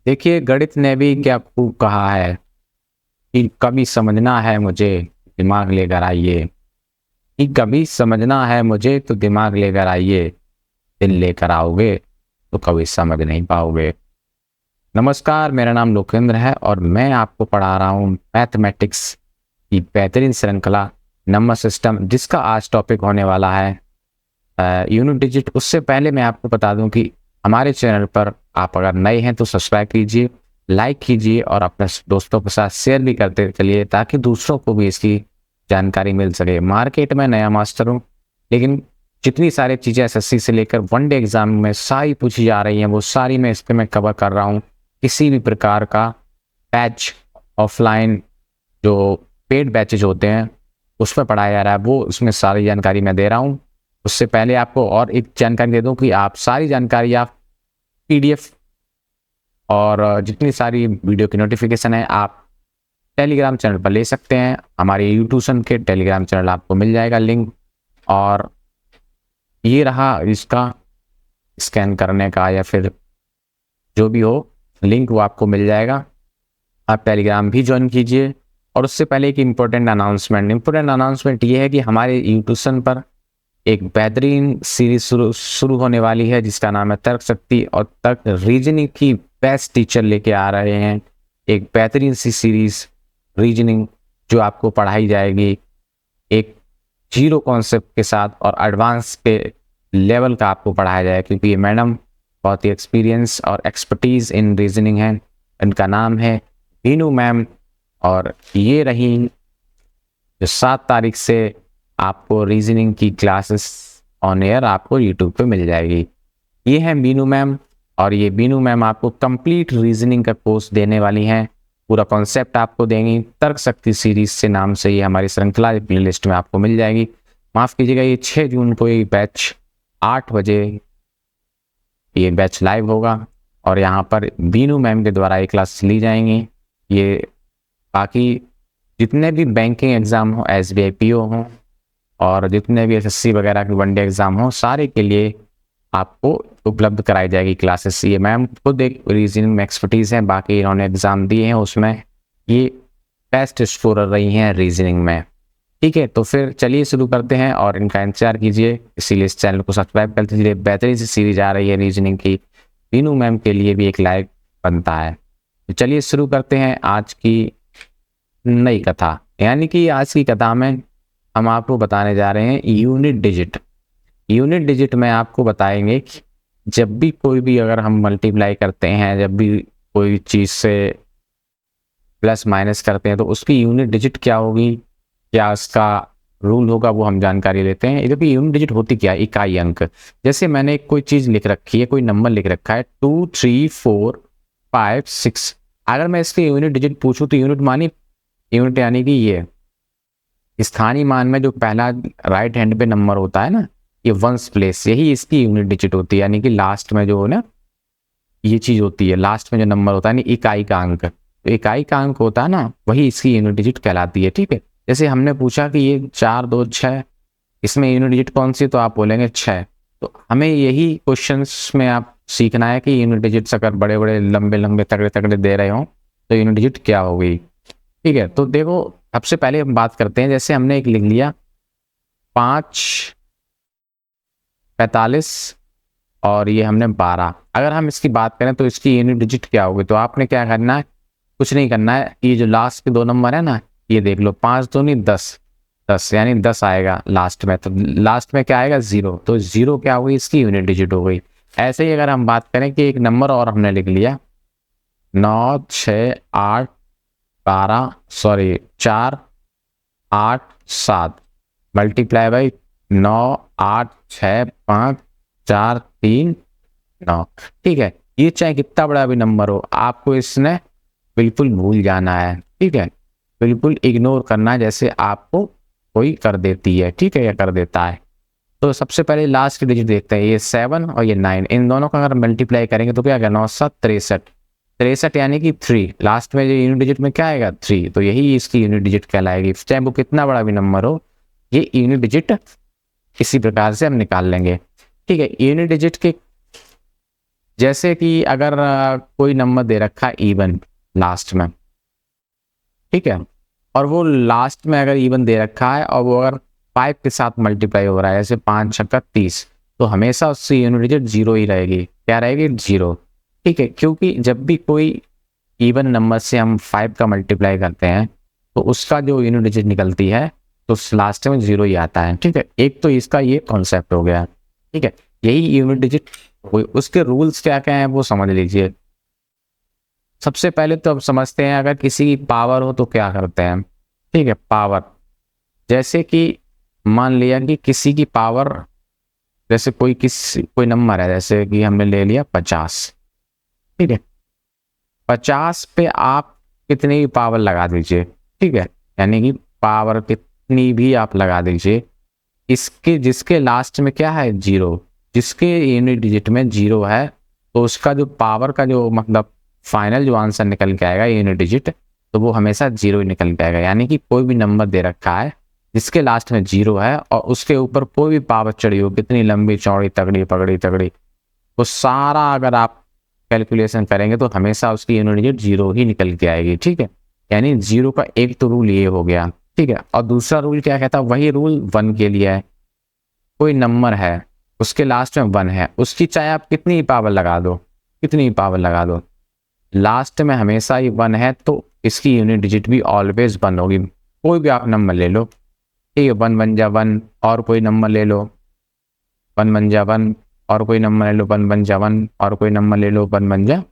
देखिए, गणित ने भी क्या खूब कहा है कि कभी समझना है मुझे, दिमाग लेकर आइए। कि कभी समझना है मुझे तो दिमाग लेकर आइए, दिल लेकर आओगे तो कभी समझ नहीं पाओगे। नमस्कार, मेरा नाम लोकेंद्र है और मैं आपको पढ़ा रहा हूँ मैथमेटिक्स की बेहतरीन श्रृंखला नंबर सिस्टम, जिसका आज टॉपिक होने वाला है यूनिट डिजिट। उससे पहले मैं आपको बता दूं कि हमारे चैनल पर आप अगर नए हैं तो सब्सक्राइब कीजिए, लाइक कीजिए और अपने दोस्तों के साथ शेयर भी करते चलिए ताकि दूसरों को भी इसकी जानकारी मिल सके। मार्केट में नया मास्टर हूँ, लेकिन जितनी सारी चीज़ें एसएससी से लेकर वनडे एग्जाम में सारी पूछी जा रही हैं वो सारी मैं इस पर मैं कवर कर रहा हूँ। किसी भी प्रकार का बैच ऑफलाइन जो पेड बैचेज होते हैं उस पर पढ़ाया जा रहा है, वो उसमें सारी जानकारी मैं दे रहा हूँ। उससे पहले आपको और एक जानकारी दे दूं कि आप सारी जानकारी आप पीडीएफ और जितनी सारी वीडियो की नोटिफिकेशन है आप टेलीग्राम चैनल पर ले सकते हैं। हमारे यूट्यूशन के टेलीग्राम चैनल आपको मिल जाएगा लिंक, और ये रहा इसका स्कैन करने का या फिर जो भी हो लिंक, वो आपको मिल जाएगा। आप टेलीग्राम भी ज्वाइन कीजिए। और उससे पहले एक इम्पोर्टेंट अनाउंसमेंट ये है कि हमारे यूट्यूशन पर एक बेहतरीन सीरीज शुरू होने वाली है जिसका नाम है तर्क शक्ति, और तर्क रीजनिंग की बेस्ट टीचर लेके आ रहे हैं। एक बेहतरीन सी सीरीज रीजनिंग जो आपको पढ़ाई जाएगी एक जीरो कॉन्सेप्ट के साथ और एडवांस के लेवल का आपको पढ़ाया जाएगा, क्योंकि ये मैडम बहुत ही एक्सपीरियंस और एक्सपर्टीज इन रीजनिंग है। इनका नाम है बीनू मैम, और ये रही जो 7 तारीख से आपको रीजनिंग की क्लासेस ऑन एयर आपको यूट्यूब पे मिल जाएगी। ये है बीनू मैम, और ये बीनू मैम आपको कंप्लीट रीजनिंग का कोर्स देने वाली हैं। पूरा कॉन्सेप्ट आपको देंगी। तर्क शक्ति सीरीज से नाम से ये हमारी श्रृंखला प्लेलिस्ट में आपको मिल जाएगी। माफ़ कीजिएगा, ये 6 जून को ये बैच 8 बजे ये बैच लाइव होगा, और यहाँ पर बीनू मैम के द्वारा ये क्लास ली जाएंगी। ये बाकी जितने भी बैंकिंग एग्ज़ाम हो, एसबीआई पीओ हो, और जितने भी एसएससी वगैरह के वनडे एग्जाम हो, सारे के लिए आपको उपलब्ध कराई जाएगी क्लासेस। ये मैम खुद एक रीजनिंग में एक्सपर्टीज़ है, बाकी इन्होंने एग्ज़ाम दिए हैं उसमें ये बेस्ट स्कोरर रही हैं रीजनिंग में। ठीक है, तो फिर चलिए शुरू करते हैं और इनका इंतजार कीजिए, इसीलिए इस चैनल को सब्सक्राइब कर दीजिए। बेहतरीन सी सीरीज आ रही है रीजनिंग की, बीनू मैम के लिए भी एक लाइक बनता है। तो चलिए शुरू करते हैं आज की नई कथा। यानी कि आज की कथा में हम आपको बताने जा रहे हैं यूनिट डिजिट। यूनिट डिजिट में आपको बताएंगे कि जब भी कोई भी अगर हम मल्टीप्लाई करते हैं, जब भी कोई चीज़ से प्लस माइनस करते हैं तो उसकी यूनिट डिजिट क्या होगी, क्या उसका रूल होगा, वो हम जानकारी लेते हैं। इधर भी यूनिट डिजिट होती क्या है, इकाई अंक। जैसे मैंने कोई चीज़ लिख रखी है, कोई नंबर लिख रखा है 2 3 4 5 6, अगर मैं इसकी यूनिट डिजिट पूछूं तो यूनिट यानी कि ये स्थानीय मान में जो पहला राइट हैंड पे नंबर होता है ना, ये वंस प्लेस, यही इसकी यूनिट डिजिट होती है। यानी कि लास्ट में जो हो ना ये चीज होती है, लास्ट में जो नंबर होता है ना इकाई का अंक, तो इकाई का अंक होता है ना, वही इसकी यूनिट डिजिट कहलाती है। ठीक है, जैसे हमने पूछा कि ये 4 2 6, इसमें यूनिट डिजिट कौन सी, तो आप बोलेंगे 6। तो हमें यही क्वेश्चंस में आप सीखना है कि यूनिट डिजिट्स अगर बड़े बड़े लंबे लंबे तगड़े तगड़े दे रहे हो तो यूनिट डिजिट क्या होगी। ठीक है, तो देखो सबसे पहले हम बात करते हैं, जैसे हमने एक लिख लिया 5 45 और ये हमने 12। अगर हम इसकी बात करें तो इसकी यूनिट डिजिट क्या होगी, तो आपने क्या करना है, कुछ नहीं करना है। ये जो लास्ट के 2 नंबर है ना, ये देख लो 5 2 नहीं 10, 10 यानी 10 आएगा लास्ट में, तो लास्ट में क्या आएगा 0, तो 0 क्या होगी, इसकी यूनिट डिजिट हो गई। ऐसे ही अगर हम बात करें कि एक नंबर और हमने लिख लिया 9 6 8 12 सॉरी 4 8 7 मल्टीप्लाई बाई 9 8 6 5 4 3 9। ठीक है, ये चाहे कितना बड़ा भी नंबर हो आपको इसने बिल्कुल भूल जाना है। ठीक है, बिल्कुल इग्नोर करना है जैसे आपको कोई कर देती है, ठीक है, या कर देता है। तो सबसे पहले लास्ट की डिजिट देखते हैं, ये 7 और ये 9, इन दोनों का अगर मल्टीप्लाई करेंगे तो क्या आएगा 9 7 63, 63 यानी कि 3, लास्ट में जो यूनिट डिजिट में क्या आएगा 3, तो यही इसकी यूनिट डिजिट कहलाएगी। चाहे वो कितना बड़ा भी नंबर हो, ये यूनिट डिजिट इसी प्रकार से हम निकाल लेंगे। ठीक है, यूनिट डिजिट के जैसे कि अगर कोई नंबर दे रखा है इवन लास्ट में, ठीक है, और वो लास्ट में अगर इवन दे रखा है और वो अगर 5 के साथ मल्टीप्लाई हो रहा है, जैसे 5 छक्का 30, तो हमेशा उससे यूनिट डिजिट 0 ही रहेगी। क्या रहेगी? 0। ठीक है, क्योंकि जब भी कोई इवन नंबर से हम 5 का मल्टीप्लाई करते हैं तो उसका जो यूनिट डिजिट निकलती है तो लास्ट में 0 ही आता है। ठीक है, एक तो इसका ये कॉन्सेप्ट हो गया। ठीक है, यही यूनिट डिजिट, उसके रूल्स क्या क्या हैं वो समझ लीजिए। सबसे पहले तो अब समझते हैं अगर किसी की पावर हो तो क्या करते हैं। ठीक है, पावर, जैसे कि मान लिया कि किसी की पावर, जैसे कोई नंबर है, जैसे कि हमने ले लिया 50। ठीक है, 50 पे आप कितनी भी पावर लगा दीजिए। ठीक है, यानी कि पावर कितनी भी आप लगा दीजिए, इसके जिसके लास्ट में क्या है? 0, जिसके यूनिट डिजिट में 0 है तो उसका जो पावर का जो मतलब फाइनल जो आंसर निकल के आएगा यूनिट डिजिट, तो वो हमेशा 0 ही निकल के आएगा। यानी कि कोई भी नंबर दे रखा है जिसके लास्ट में 0 है और उसके ऊपर कोई भी पावर चढ़ी हो, कितनी लंबी चौड़ी तगड़ी पगड़ी तगड़ी, तो सारा अगर आप कैलकुलेशन करेंगे तो हमेशा उसकी यूनिट डिजिट 0 ही निकल के आएगी। ठीक है, यानी 0 का एक तो रूल ये हो गया। ठीक है, और दूसरा रूल क्या कहता है? वही रूल 1 के लिए है। कोई नंबर है उसके लास्ट में 1 है, उसकी चाहे आप कितनी ही पावर लगा दो, कितनी ही पावर लगा दो, लास्ट में हमेशा ही 1 है तो इसकी यूनिट डिजिट भी ऑलवेज 1 होगी। कोई भी आप नंबर ले लो, ठीक है, 1 बन जा 1, और कोई नंबर ले लो 1 बन जा 1, और कोई नंबर ले लो 1 बन जा 1, और कोई नंबर ले लो 1 बन जा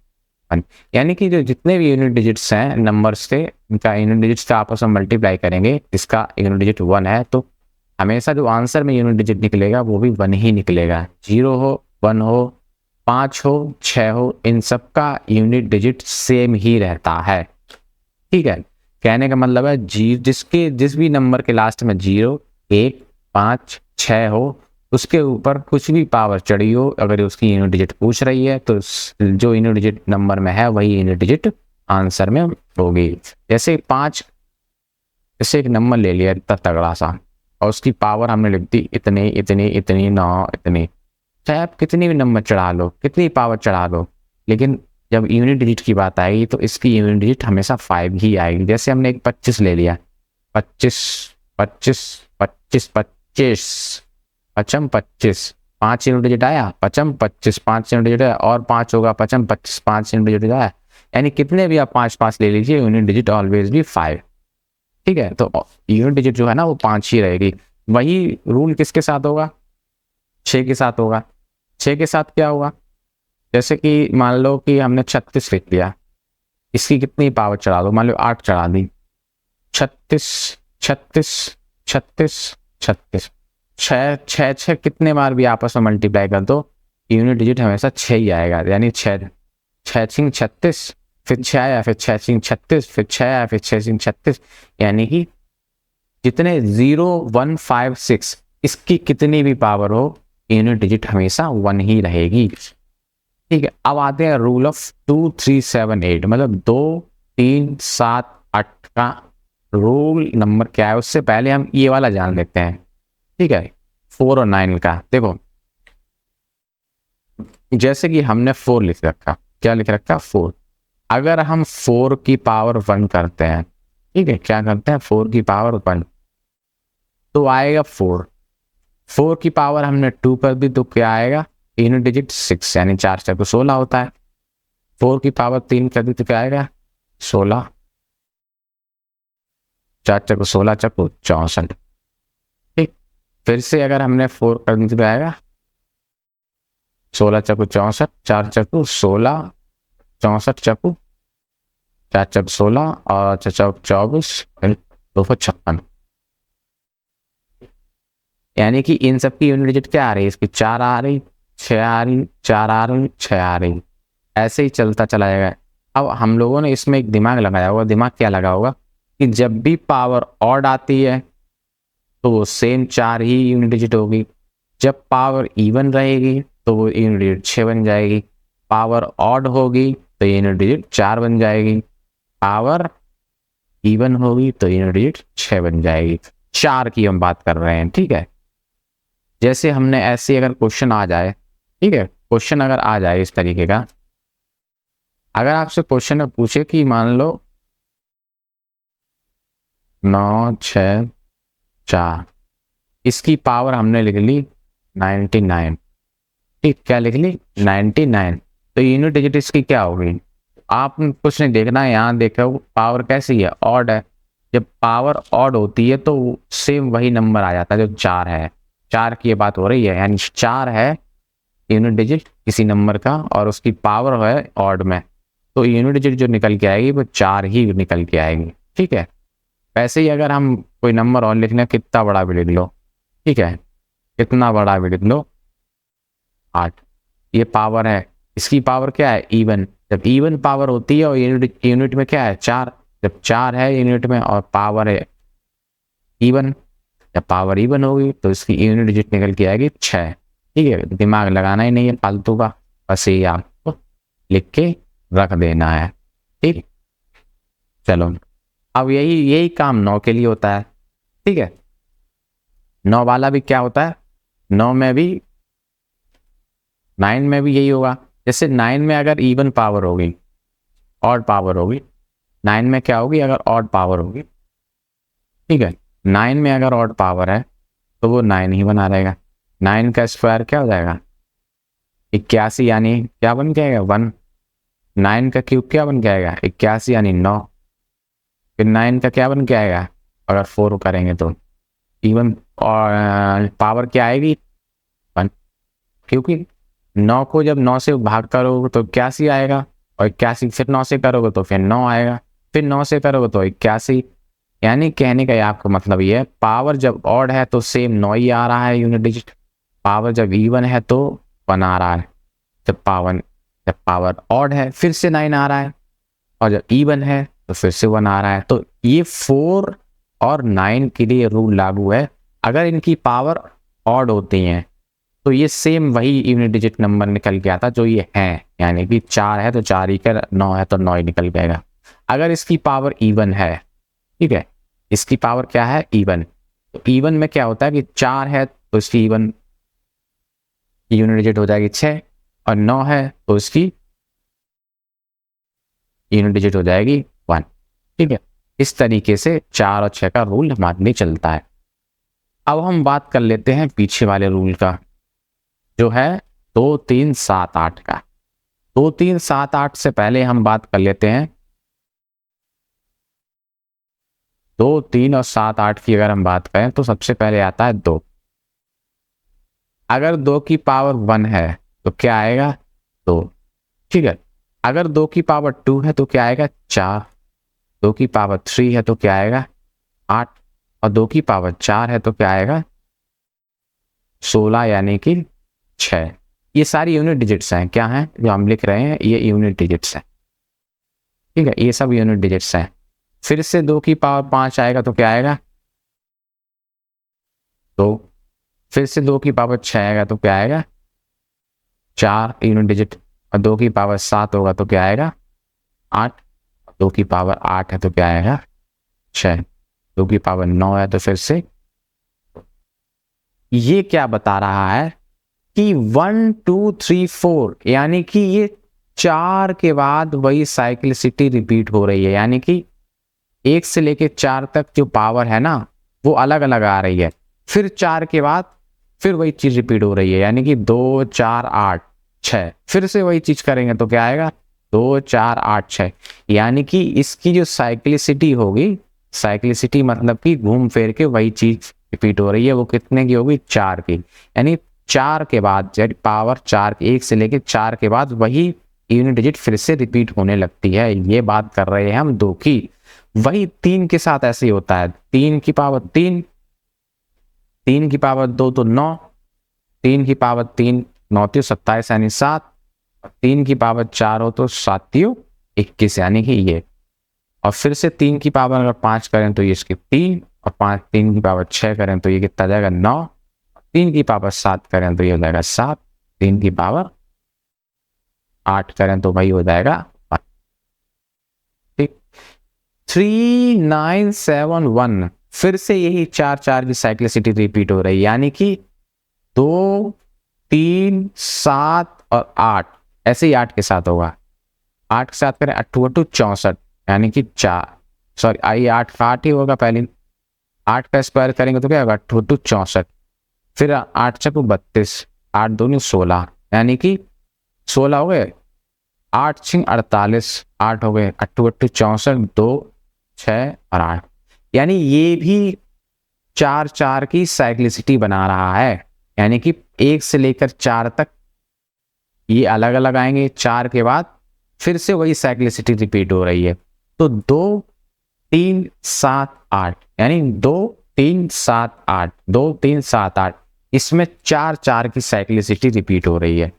1। यानी कि जो जितने भी यूनिट डिजिट्स हैं नंबर्स के, इनका यूनिट डिजिट्स का आपस में मल्टीप्लाई करेंगे, इसका यूनिट डिजिट 1 है तो हमेशा जो आंसर में यूनिट डिजिट निकलेगा वो भी 1 ही निकलेगा। 0 हो, 1 हो, 5 हो, 6 हो, इन सब का यूनिट डिजिट सेम ही रहता है। ठीक है, कहने का मतलब है जिस भी नंबर के लास्ट में 0, 1, 5, 6 हो, उसके ऊपर कुछ भी पावर चढ़ी हो, अगर उसकी यूनिट डिजिट पूछ रही है तो जो यूनिट डिजिट नंबर में है वही यूनिट डिजिट आंसर में होगी। जैसे 5, जैसे एक नंबर ले लिया इतना तगड़ा सा और उसकी पावर हमने लिख दी इतनी इतनी इतनी 9 इतनी, चाहे आप कितनी भी नंबर चढ़ा लो, कितनी पावर चढ़ा लो, लेकिन जब यूनिट डिजिट की बात आएगी तो इसकी यूनिट डिजिट हमेशा 5 ही आएगी। जैसे हमने एक 25 ले लिया, 25 25 25 25 पचम 25, 5 यूनिट डिजिट आया, पचम 25 5 यूनिट डिजिट आया, और 5 होगा पचम 25 5 यूनिट डिजिट आया। यानी कितने भी आप 5 ले लीजिए, यूनिट डिजिट ऑलवेज भी 5। ठीक है, तो यूनिट डिजिट जो है ना वो 5 ही रहेगी। वही रूल किसके साथ होगा? 6 के साथ होगा। 6 के साथ क्या होगा? जैसे कि मान लो कि हमने 36 लिख लिया, इसकी कितनी पावर चढ़ा दो, मान लो 8 चढ़ा दी, 36 36 36 36, 6 कितने बार भी आपस में मल्टीप्लाई कर दो, यूनिट डिजिट हमेशा 6 ही आएगा। यानी 6 6 36, फिर 6 आया, फिर 6 36, फिर 6 आया, फिर 6 36, यानी कि जितने 0 1 5 6 इसकी कितनी भी पावर हो, यूनिट डिजिट हमेशा 1 ही रहेगी। ठीक है, अब आते हैं रूल ऑफ 2 3 7 8, मतलब 2 3 7 8 का रूल नंबर क्या है। उससे पहले हम ये वाला जान लेते हैं। ठीक है, 4 और 9 का देखो, जैसे कि हमने 4 लिख रखा, क्या लिख रखा? 4। अगर हम 4 की पावर 1 करते हैं, ठीक है, क्या करते हैं? 4 की पावर 1 तो आएगा 4। 4 की पावर हमने 2 कर दी तो क्या आएगा? यूनिट डिजिट 6, यानी 4 चक्कू 16 होता है। 4 की पावर 3 कर दी तो क्या आएगा? 16, 4 चक्कू 16 चक्कू 64। ठीक, फिर से अगर हमने 4 कर दी तो आएगा 16 चक्कू 64, 4 चक्कू 16, 64 चक्कू 4 चक्कू 16 और 4 चक्कू 24, 256। यानी कि इन सब की यूनिट डिजिट क्या आ रही है? इसकी 4 आ रही, 6 आ रही, 4 आ रही, 6 आ रही, ऐसे ही चलता चला जाएगा। अब हम लोगों ने इसमें एक दिमाग लगाया होगा। दिमाग क्या लगा होगा कि जब भी पावर ऑड आती है तो वो सेम 4 ही यूनिट डिजिट होगी, जब पावर इवन रहेगी तो वो यूनिट डिजिट 6 बन जाएगी, पावर ऑड होगी तो यूनिट डिजिट 4 बन जाएगी, पावर इवन होगी तो यूनिट डिजिट 6 बन जाएगी। 4 की हम बात कर रहे हैं। ठीक है, जैसे हमने ऐसे अगर क्वेश्चन आ जाए, ठीक है, क्वेश्चन अगर आ जाए इस तरीके का, अगर आपसे क्वेश्चन में पूछे कि मान लो 9 6 4, इसकी पावर हमने लिख ली 99, ठीक, क्या लिख ली 99, तो यूनिट डिजिट इसकी क्या होगी? आप कुछ नहीं देखना है, यहाँ देखो पावर कैसी है, ऑड है। जब पावर ऑड होती है तो सेम वही नंबर आ जाता है जो 4 है। 4 की ये बात हो रही है, यानी 4 है यूनिट डिजिट किसी नंबर का और उसकी पावर है ऑड में, तो यूनिट डिजिट जो निकल के आएगी वो 4 ही निकल के आएगी, ठीक है। वैसे ही अगर हम कोई नंबर और लिखना, कितना बड़ा भी लिख लो, ठीक है, कितना बड़ा भी लिख लो 8, ये पावर है, इसकी पावर क्या है इवन। जब इवन पावर होती है और यूनिट में क्या है 4, जब 4 है यूनिट में और पावर है इवन, जब पावर इवन होगी तो इसकी यूनिट डिजिट निकल के आएगी 6, ठीक है। दिमाग लगाना ही नहीं है फालतू का, बस ये आपको लिख के रख देना है, ठीक। चलो अब यही काम 9 के लिए होता है, ठीक है। 9 वाला भी क्या होता है, 9 में भी 9 में भी यही होगा। जैसे 9 में अगर इवन पावर होगी, ऑड पावर होगी, 9 में क्या होगी अगर ऑड पावर होगी, ठीक है, 9 में अगर ऑड पावर है तो वो 9 ही बना रहेगा। 9 का स्क्वायर क्या हो जाएगा 81, यानी क्या बन जाएगा 1। 9 का क्यूब क्या बन जाएगा 81 यानी 9। फिर 9 का क्या बन के आएगा, अगर 4 करेंगे तो इवन और पावर क्या आएगी 1, क्योंकि 9 को जब 9 से भाग करोगे तो 81 आएगा, और 81 फिर 9 से करोगे तो फिर 9 आएगा, फिर 9 से करोगे तो 81। यानी कहने का आपका मतलब ये है, पावर जब ऑड है तो सेम 9 ही आ रहा है यूनिट डिजिट, पावर जब इवन है तो 1 आ रहा है, जब पावर ऑड है फिर से 9 आ रहा है, और जब इवन है तो फिर से 1 आ रहा है। तो ये 4 और 9 के लिए रूल लागू है। अगर इनकी पावर ऑड होती हैं तो ये सेम वही यूनिट डिजिट नंबर निकल के आता जो ये है, यानी कि 4 है तो 4 ही का, 9 है तो 9 ही निकल जाएगा। अगर इसकी पावर इवन है, ठीक है, इसकी पावर क्या है इवन, तो इवन में क्या होता है कि 4 है तो इसकी इवन यूनिट डिजिट हो जाएगी 6, और 9 है तो इसकी यूनिट डिजिट हो जाएगी 1, ठीक है। इस तरीके से 4 और 6 का रूल हमारे लिए चलता है। अब हम बात कर लेते हैं पीछे वाले रूल का, जो है 2 3 7 8 का। 2 3 7 8 से पहले हम बात कर लेते हैं 2 3 और 7 8 की। अगर हम बात करें तो सबसे पहले आता है 2। अगर 2 की पावर 1 है तो क्या आएगा 2, ठीक है। अगर 2 की पावर 2 है तो क्या आएगा 4, 2 की पावर 3 है तो क्या आएगा 8, और 2 की पावर 4 है तो क्या आएगा 16, यानी कि 6। ये सारी यूनिट डिजिट्स हैं, क्या हैं जो हम लिख रहे हैं, ये यूनिट डिजिट्स हैं, ठीक है, ये सब यूनिट डिजिट्स हैं। फिर से 2 की पावर 5 आएगा तो क्या आएगा 2, फिर से 2 की पावर 6 आएगा तो क्या आएगा 4 यूनिट डिजिट, और 2 की पावर 7 होगा तो क्या आएगा 8, 2 की पावर 8 है तो क्या आएगा 6, 2 की पावर 9 है तो फिर से। ये क्या बता रहा है कि 1 2 3 4, यानी कि ये 4 के बाद वही साइक्लिसिटी रिपीट हो रही है, यानी कि 1 से लेके 4 तक जो पावर है ना वो अलग अलग आ रही है, फिर 4 के बाद फिर वही चीज रिपीट हो रही है, यानी कि 2 4 8 6, फिर से वही चीज करेंगे तो क्या आएगा 2 4 8 6, यानी कि इसकी जो साइक्लिसिटी होगी, साइक्लिसिटी मतलब कि घूम फिर के वही चीज रिपीट हो रही है, वो कितने की होगी 4 की, यानी 4 के बाद जब पावर 4 1 से लेके 4 के बाद वही यूनिट डिजिट फिर से रिपीट होने लगती है। ये बात कर रहे हैं हम 2 की। वही 3 के साथ ऐसे ही होता है, 3 की पावर 3, 3 की पावर 2 तो 9, 3 की पावर 3 9 3 27 यानी 7, 3 की पावर 4 हो तो 7 3 21 यानी कि ये, और फिर से 3 की पावर अगर 5 करें तो ये इसकी 3, और 3 की पावर 6 करें तो ये कितना जाएगा 9, 3 की पावर 7 करें तो ये हो जाएगा 7, 3 की पावर 8 करें तो वही हो जाएगा 1, ठीक। 3 9 7 1, फिर से यही 4 4 की साइक्लिसिटी रिपीट हो रही है, यानी कि 2 3 7 और 8, ऐसे ही 8 के साथ होगा। 8 के साथ करें 8 2 64, यानी कि 4, सॉरी आई 8 का 8 ही होगा पहले। 8 का स्क्वायर करेंगे तो क्या होगा 8 2 64, फिर 8 चकू 32, 8 2 16, यानी कि 16 हो गए, 8 6 48, 8 हो गए 8 8 64, 2 6 और 8, यानी ये भी 4 4 की साइक्लिसिटी बना रहा है, यानी कि 1 से लेकर 4 तक ये अलग अलग आएंगे, 4 के बाद फिर से वही साइक्लिसिटी रिपीट हो रही है। तो 2 3 7 8, यानी 2 3 7 8, 2 3 7 8, इसमें 4 4 की साइक्लिसिटी रिपीट हो रही है।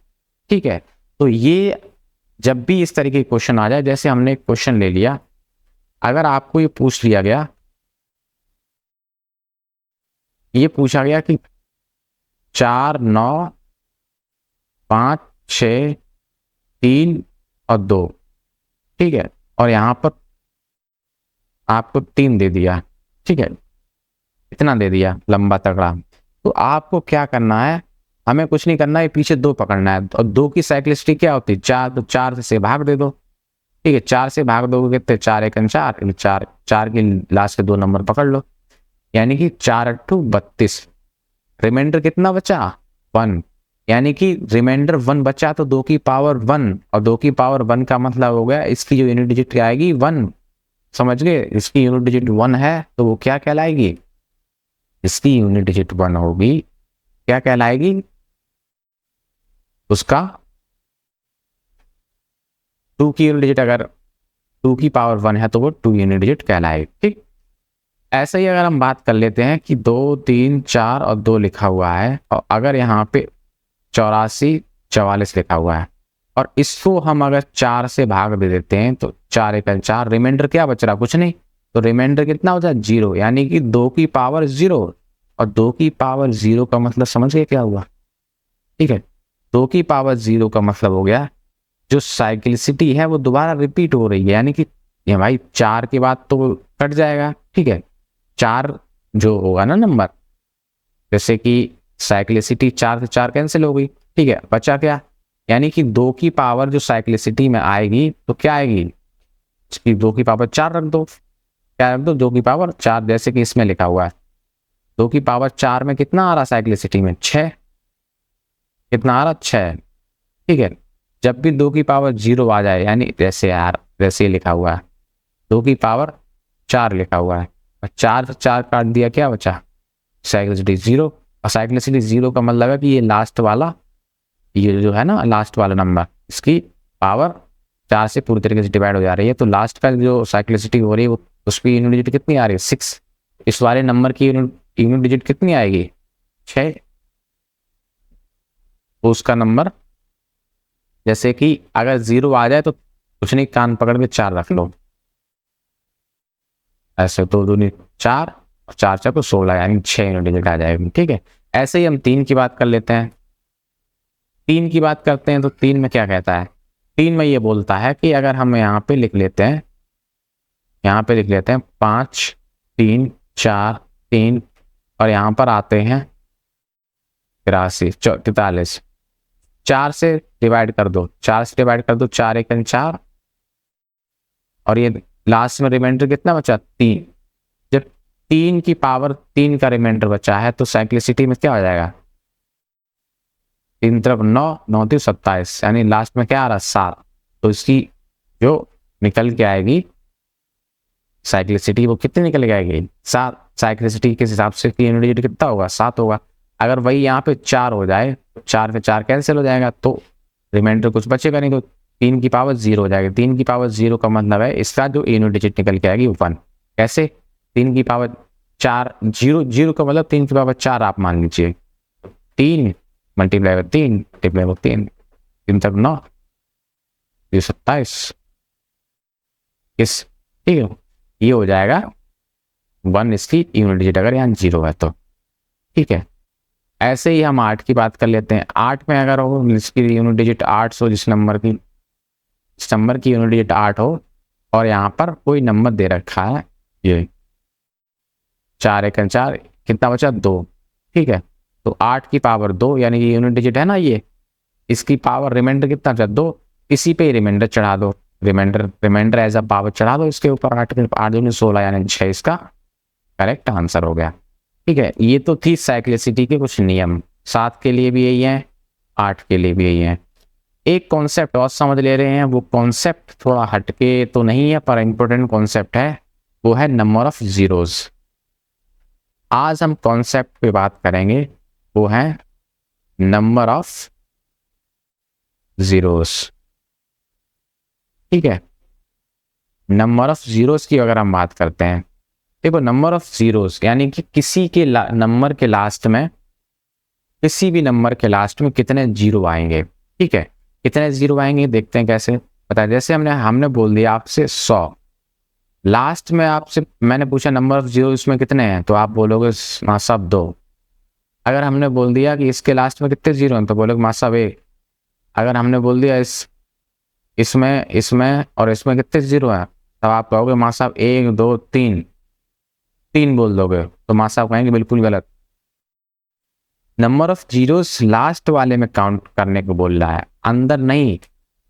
ठीक है, तो ये जब भी इस तरीके के क्वेश्चन आ जाए, जैसे हमने एक क्वेश्चन ले लिया, अगर आपको ये पूछ लिया गया, ये पूछा गया कि 4 9 5 6 3 और 2, ठीक है, और यहां पर आपको 3 दे दिया, ठीक है, इतना दे दिया लंबा तगड़ा, तो आपको क्या करना है, हमें कुछ नहीं करना है, पीछे 2 पकड़ना है, और 2 की साइक्लिसिटी क्या होती है 4, तो 4 से भाग दे दो, ठीक है, 4 से भाग दोगे कितने 4 1 4, 4 4 की लास्ट के 2 नंबर पकड़ लो, यानी कि 4 8 32, रिमाइंडर कितना बचा 1, यानी कि रिमाइंडर 1 बचा, तो 2 की पावर 1, और 2 की पावर 1 का मतलब हो गया इसकी जो यूनिट डिजिट आएगी 1, समझ गए, इसकी यूनिट डिजिट 1 है तो वो क्या कहलाएगी, इसकी यूनिट डिजिट 1 होगी, क्या कहलाएगी, उसका 2 की यूनिट डिजिट, अगर 2 की पावर 1 है तो वो 2 यूनिट डिजिट कहलाएगी। ठीक, ऐसे ही अगर हम बात कर लेते हैं कि 2 3 4 और 2 लिखा हुआ है, और अगर यहाँ पे 84 44 लिखा हुआ है, और इसको हम अगर 4 से भाग दे देते हैं तो 4 1 4, रिमाइंडर क्या बच रहा, कुछ नहीं, तो रिमाइंडर कितना हो जाए 0, यानी कि 2 की पावर 0, और 2 की पावर 0 का मतलब समझ गए क्या हुआ, ठीक है, 2 की पावर 0 का मतलब हो गया जो साइक्लिसिटी है वो दोबारा रिपीट हो रही है, यानी कि ये भाई 4 के बाद तो कट जाएगा, ठीक है, 4 जो होगा ना नंबर, जैसे कि साइक्लिसिटी 4 से 4 कैंसिल हो गई, ठीक है, बचा क्या, यानी कि 2 की पावर जो साइक्लिसिटी में आएगी तो क्या आएगी, 2 की पावर 4 रख दो, क्या रख दो 2 की पावर 4, जैसे कि इसमें लिखा हुआ है 2 की पावर 4 में कितना आ रहा साइक्लिसिटी में 6, कितना आ रहा 6, ठीक है, जब भी 2 की पावर 0 आ जाए, यानी जैसे यार वैसे ही लिखा हुआ है 2 की पावर 4 लिखा हुआ है, और 4 से 4 काट दिया, क्या बचा साइक्लिसिटी 0, और साइक्लिसिटी 0 का मतलब है कि ये लास्ट वाला, ये जो है ना लास्ट वाला नंबर, इसकी पावर 4 से पूरी तरीके से डिवाइड हो जा रही है, तो लास्ट का जो साइक्लिसिटी हो रही है वो उसकी यूनिट डिजिट कितनी आ रही है 6, इस वाले नंबर की यूनिट डिजिट कितनी आएगी 6, तो उसका नंबर, जैसे कि अगर 0 आ जाए तो कुछ नहीं, कान पकड़ के 4 रख लो, ऐसे तो 2 4 और 4 4 तो 16, यानी 6 यूनिट डिजिट आ जाएगी। ठीक है, ऐसे ही हम 3 की बात कर लेते हैं, 3 की बात करते हैं तो 3 में क्या कहता है, 3 में ये बोलता है कि अगर हम यहाँ पे लिख लेते हैं, यहाँ पे लिख लेते हैं 5 3 4 3, और यहाँ पर आते हैं 83 43, 4 से डिवाइड कर दो, 4 से डिवाइड कर दो, 4 1 4, और ये लास्ट में रिमाइंडर कितना बचा 3, जब 3 की पावर 3 का रिमाइंडर बचा है तो साइक्लिसिटी में क्या हो जाएगा, 3 तरफ 9 9 3 27, यानी लास्ट में क्या आ रहा 7, तो इसकी जो निकल के आएगी साइक्लिसिटी वो कितनी निकल के आएगी 7, साइक्लिसिटी के हिसाब से यूनिट डिजिट कितना होगा 7 होगा, अगर वही यहाँ पे 4 हो जाए तो 4 से 4 कैंसिल हो जाएगा, तो रिमाइंडर कुछ बचेगा नहीं, तो 3 की पावर 0 हो जाएगी, 3 की पावर 0 का मतलब है इसका जो यूनिट डिजिट निकल के आएगी 1, कैसे 3 की पावर 4, 0 0 का मतलब 3 की पावर 4 आप मान लीजिए, 3 मल्टीप्लाई बाय 3 मल्टीप्लाई बाय 3, 3 तक 9 27, इस ठीक है, ये हो जाएगा 1 इसकी यूनिट डिजिट अगर यहाँ 0 है तो। ठीक है, ऐसे ही हम 8 की बात कर लेते हैं, 8 में अगर हो इसकी यूनिट डिजिट 8 हो, जिस नंबर की यूनिट डिजिट 8 हो, और यहाँ पर कोई नंबर दे रखा है ये 4 1 4, कितना बचा 2, ठीक है, तो 8 की पावर 2, यानी कि यूनिट डिजिट है ना ये, इसकी पावर रिमाइंडर कितना कर दो, इसी पे रिमाइंडर चढ़ा दो, रिमाइंडर एज अ पावर चढ़ा दो इसके ऊपर, 8 दूनी 16 यानी 6 इसका करेक्ट आंसर हो गया। ठीक है, ये तो थी साइक्लिसिटी के कुछ नियम, 7 के लिए भी यही है, 8 के लिए भी यही है। एक कॉन्सेप्ट और समझ ले रहे हैं, वो कॉन्सेप्ट थोड़ा हटके तो नहीं है पर इंपॉर्टेंट कॉन्सेप्ट है, वो है नंबर ऑफ जीरोस। आज हम कॉन्सेप्ट पे बात करेंगे, वो है नंबर ऑफ जीरोस। ठीक है, नंबर ऑफ जीरोस की अगर हम बात करते हैं, देखो नंबर ऑफ जीरोस यानी कि किसी के नंबर के लास्ट में, किसी भी नंबर के लास्ट में कितने जीरो आएंगे। ठीक है, कितने जीरो आएंगे देखते हैं कैसे पता है। जैसे हमने बोल दिया आपसे 100, लास्ट में आपसे मैंने पूछा नंबर ऑफ जीरो इसमें कितने हैं, तो आप बोलोगे माँ साहब 2। अगर हमने बोल दिया कि इसके लास्ट में कितने जीरो हैं, तो बोलोगे माँ साहब 1। अगर हमने बोल दिया इसमें और इसमें कितने जीरो हैं, तब आप कहोगे माँ साहब 1 2 3 बोल दोगे, तो माँ साहब कहेंगे बिल्कुल गलत। नंबर ऑफ जीरोस लास्ट वाले में काउंट करने को बोल रहा है, अंदर नहीं।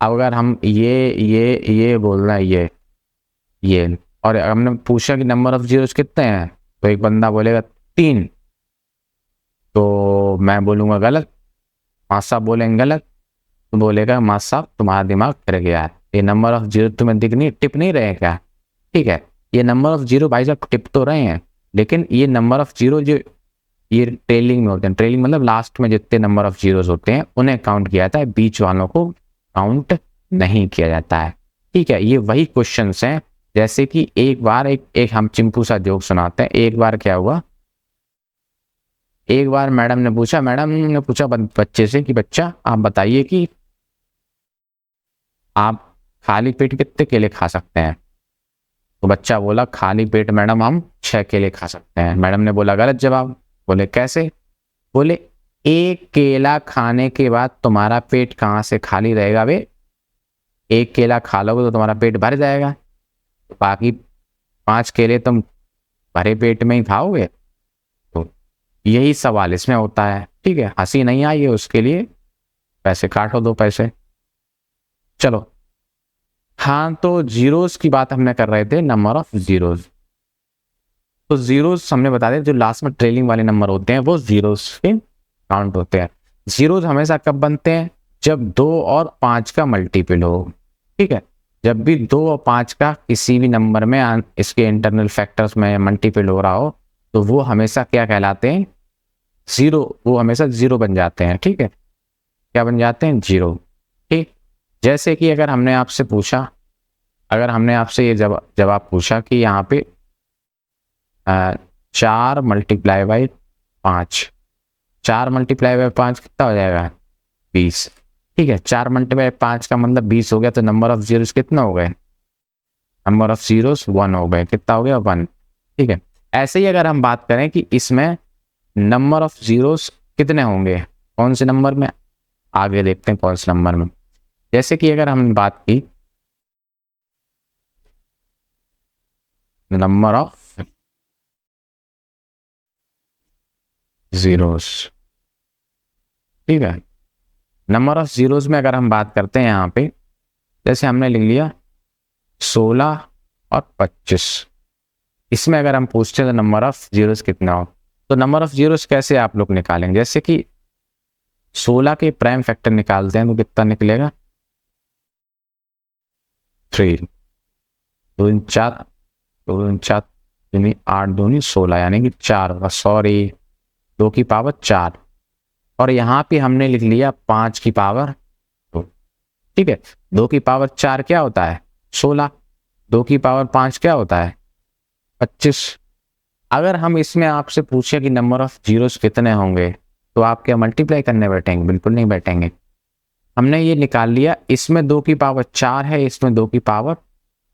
अब अगर हम ये बोल रहे हैं ये और हमने पूछा कि नंबर ऑफ जीरोस कितने हैं, तो एक बंदा बोलेगा 3, तो मैं बोलूँगा गलत, माँ साहब बोलेंगे गलत, तो बोलेगा माँ साहब तुम्हारा दिमाग फिर गया है, ये नंबर ऑफ जीरो तुम्हें दिख नहीं, टिप नहीं रहे क्या। ठीक है, ये नंबर ऑफ जीरो भाई साहब टिप तो रहे हैं, लेकिन ये नंबर ऑफ जीरो जो ये ट्रेलिंग में होते हैं, ट्रेलिंग मतलब लास्ट में जितने नंबर ऑफ जीरोस होते हैं उन्हें काउंट किया जाता है, बीच वालों को काउंट नहीं किया जाता है। ठीक है, ये वही क्वेश्चंस हैं, जैसे कि एक बार एक हम चिंपू सा जोक सुनाते हैं। एक बार क्या हुआ, एक बार मैडम ने पूछा बच्चे से कि बच्चा आप बताइए कि आप खाली पेट कितने केले खा सकते हैं। तो बच्चा बोला खाली पेट मैडम हम 6 केले खा सकते हैं। मैडम ने बोला गलत जवाब। बोले कैसे, बोले एक केला खाने के बाद तुम्हारा पेट कहाँ से खाली रहेगा बे, एक केला खा लोगे तो तुम्हारा पेट भर जाएगा, तो बाकी 5 केले तुम भरे पेट में ही खाओगे। तो यही सवाल इसमें होता है। ठीक है, हंसी नहीं आई है उसके लिए पैसे काटो, 2 पैसे। चलो हाँ, तो जीरोस की बात हमने कर रहे थे, नंबर ऑफ जीरोस। तो जीरोस हमने बता दिया जो लास्ट में ट्रेलिंग वाले नंबर होते हैं वो जीरोस के काउंट होते हैं। जीरोस हमेशा कब बनते हैं, जब 2 और 5 का मल्टीपल हो। ठीक है, जब भी 2 और 5 का किसी भी नंबर में इसके इंटरनल फैक्टर्स में मल्टीपल हो रहा हो, तो वो हमेशा क्या कहलाते हैं, जीरो। वो हमेशा जीरो बन जाते हैं। ठीक है, क्या बन जाते हैं, जीरो। ठीक, जैसे कि अगर हमने आपसे पूछा, अगर हमने आपसे ये जवाब पूछा कि यहाँ पे 4 मल्टीप्लाई बाई 5, 4 मल्टीप्लाई बाई 5 कितना हो जाएगा, 20। ठीक है, 4 मल्टीप्लाई 5 का मतलब 20 हो गया, तो नंबर ऑफ जीरोस कितना हो गए, नंबर ऑफ जीरोस 1 हो गए। कितना हो गया, 1। ठीक है, ऐसे ही अगर हम बात करें कि इसमें नंबर ऑफ जीरोस कितने होंगे, कौन से नंबर में, आगे देखते हैं कौन से नंबर में। जैसे कि अगर हमने बात की नंबर ऑफ जीरोस, ठीक है, नंबर ऑफ जीरोस में अगर हम बात करते हैं यहाँ पे, जैसे हमने लिख लिया 16 और 25, इसमें अगर हम पूछते हैं तो नंबर ऑफ जीरोस कितना हो, तो नंबर ऑफ जीरोस कैसे आप लोग निकालेंगे। जैसे कि 16 के प्राइम फैक्टर निकालते हैं तो कितना निकलेगा, 3, 2 4, 2 4 8 2 16 यानी कि 4 होगा, सॉरी 2 की पावर 4, और यहाँ पे हमने लिख लिया 5 की पावर 2। ठीक है, 2 की पावर 4 क्या होता है, 16, 2 की पावर 5 क्या होता है, 25। अगर हम इसमें आपसे पूछे कि नंबर ऑफ जीरोस कितने होंगे, तो आप क्या मल्टीप्लाई करने बैठेंगे, बिल्कुल नहीं बैठेंगे। हमने ये निकाल लिया, इसमें 2 की पावर 4 है, इसमें 2 की पावर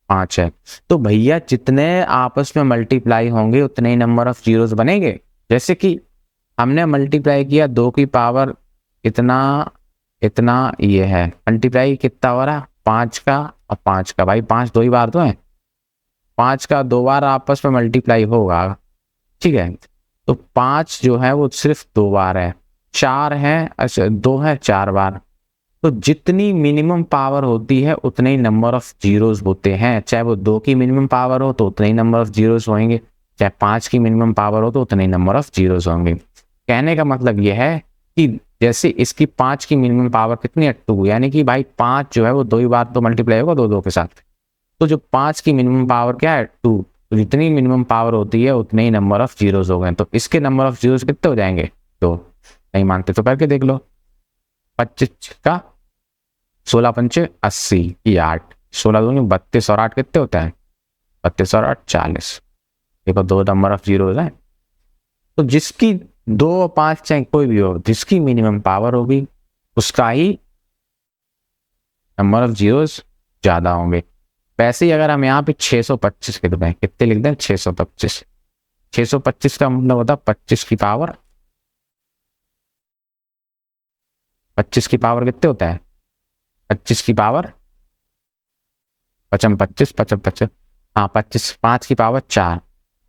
5 है, तो भैया जितने आपस में मल्टीप्लाई होंगे उतने ही नंबर ऑफ जीरोस बनेंगे। जैसे कि हमने मल्टीप्लाई किया 2 की पावर इतना ये है, मल्टीप्लाई कितना हो रहा, 5 का और 5 का, भाई 5 2 ही बार तो है, 5 का 2 बार आपस में मल्टीप्लाई होगा। ठीक है, तो 5 जो है वो सिर्फ 2 बार है, 4 है, अच्छा 2 है 4 बार, तो जितनी मिनिमम पावर होती है उतने ही नंबर ऑफ जीरोस होते हैं। चाहे वो 2 की मिनिमम पावर हो तो उतने ही नंबर ऑफ जीरोस होंगे, चाहे 5 की मिनिमम पावर हो तो उतने ही नंबर ऑफ जीरोस होंगे। कहने का मतलब ये है कि जैसे इसकी 5 की मिनिमम पावर कितनी है 2, यानी कि भाई 5 जो है वो 2 ही बार तो मल्टीप्लाई होगा 2 2 के साथ। तो जो 5 की मिनिमम पावर क्या है 2, तो जितनी मिनिमम पावर होती है उतने ही नंबर ऑफ जीरोस हो गए। तो इसके नंबर ऑफ जीरोस कितने हो जाएंगे? तो नहीं मानते तो करके देख लो। 25 का 16 पंचे 80 की 8, 16 दूनी 32 और 8 कितने होता है? 32 और 8 40। देखो 2 नंबर ऑफ जीरोस हैं। तो जिसकी 2 और 5 चाहे कोई भी हो, जिसकी मिनिमम पावर होगी उसका ही नंबर ऑफ जीरोस ज्यादा होंगे। वैसे ही अगर हम यहाँ पे 625 लिख दें, कितने लिख दें? 625। 625 का मतलब होता है 25 की पावर, 25 की पावर कितने होता है? 25 की पावर 25 25 25, हाँ 25, 5 की पावर 4।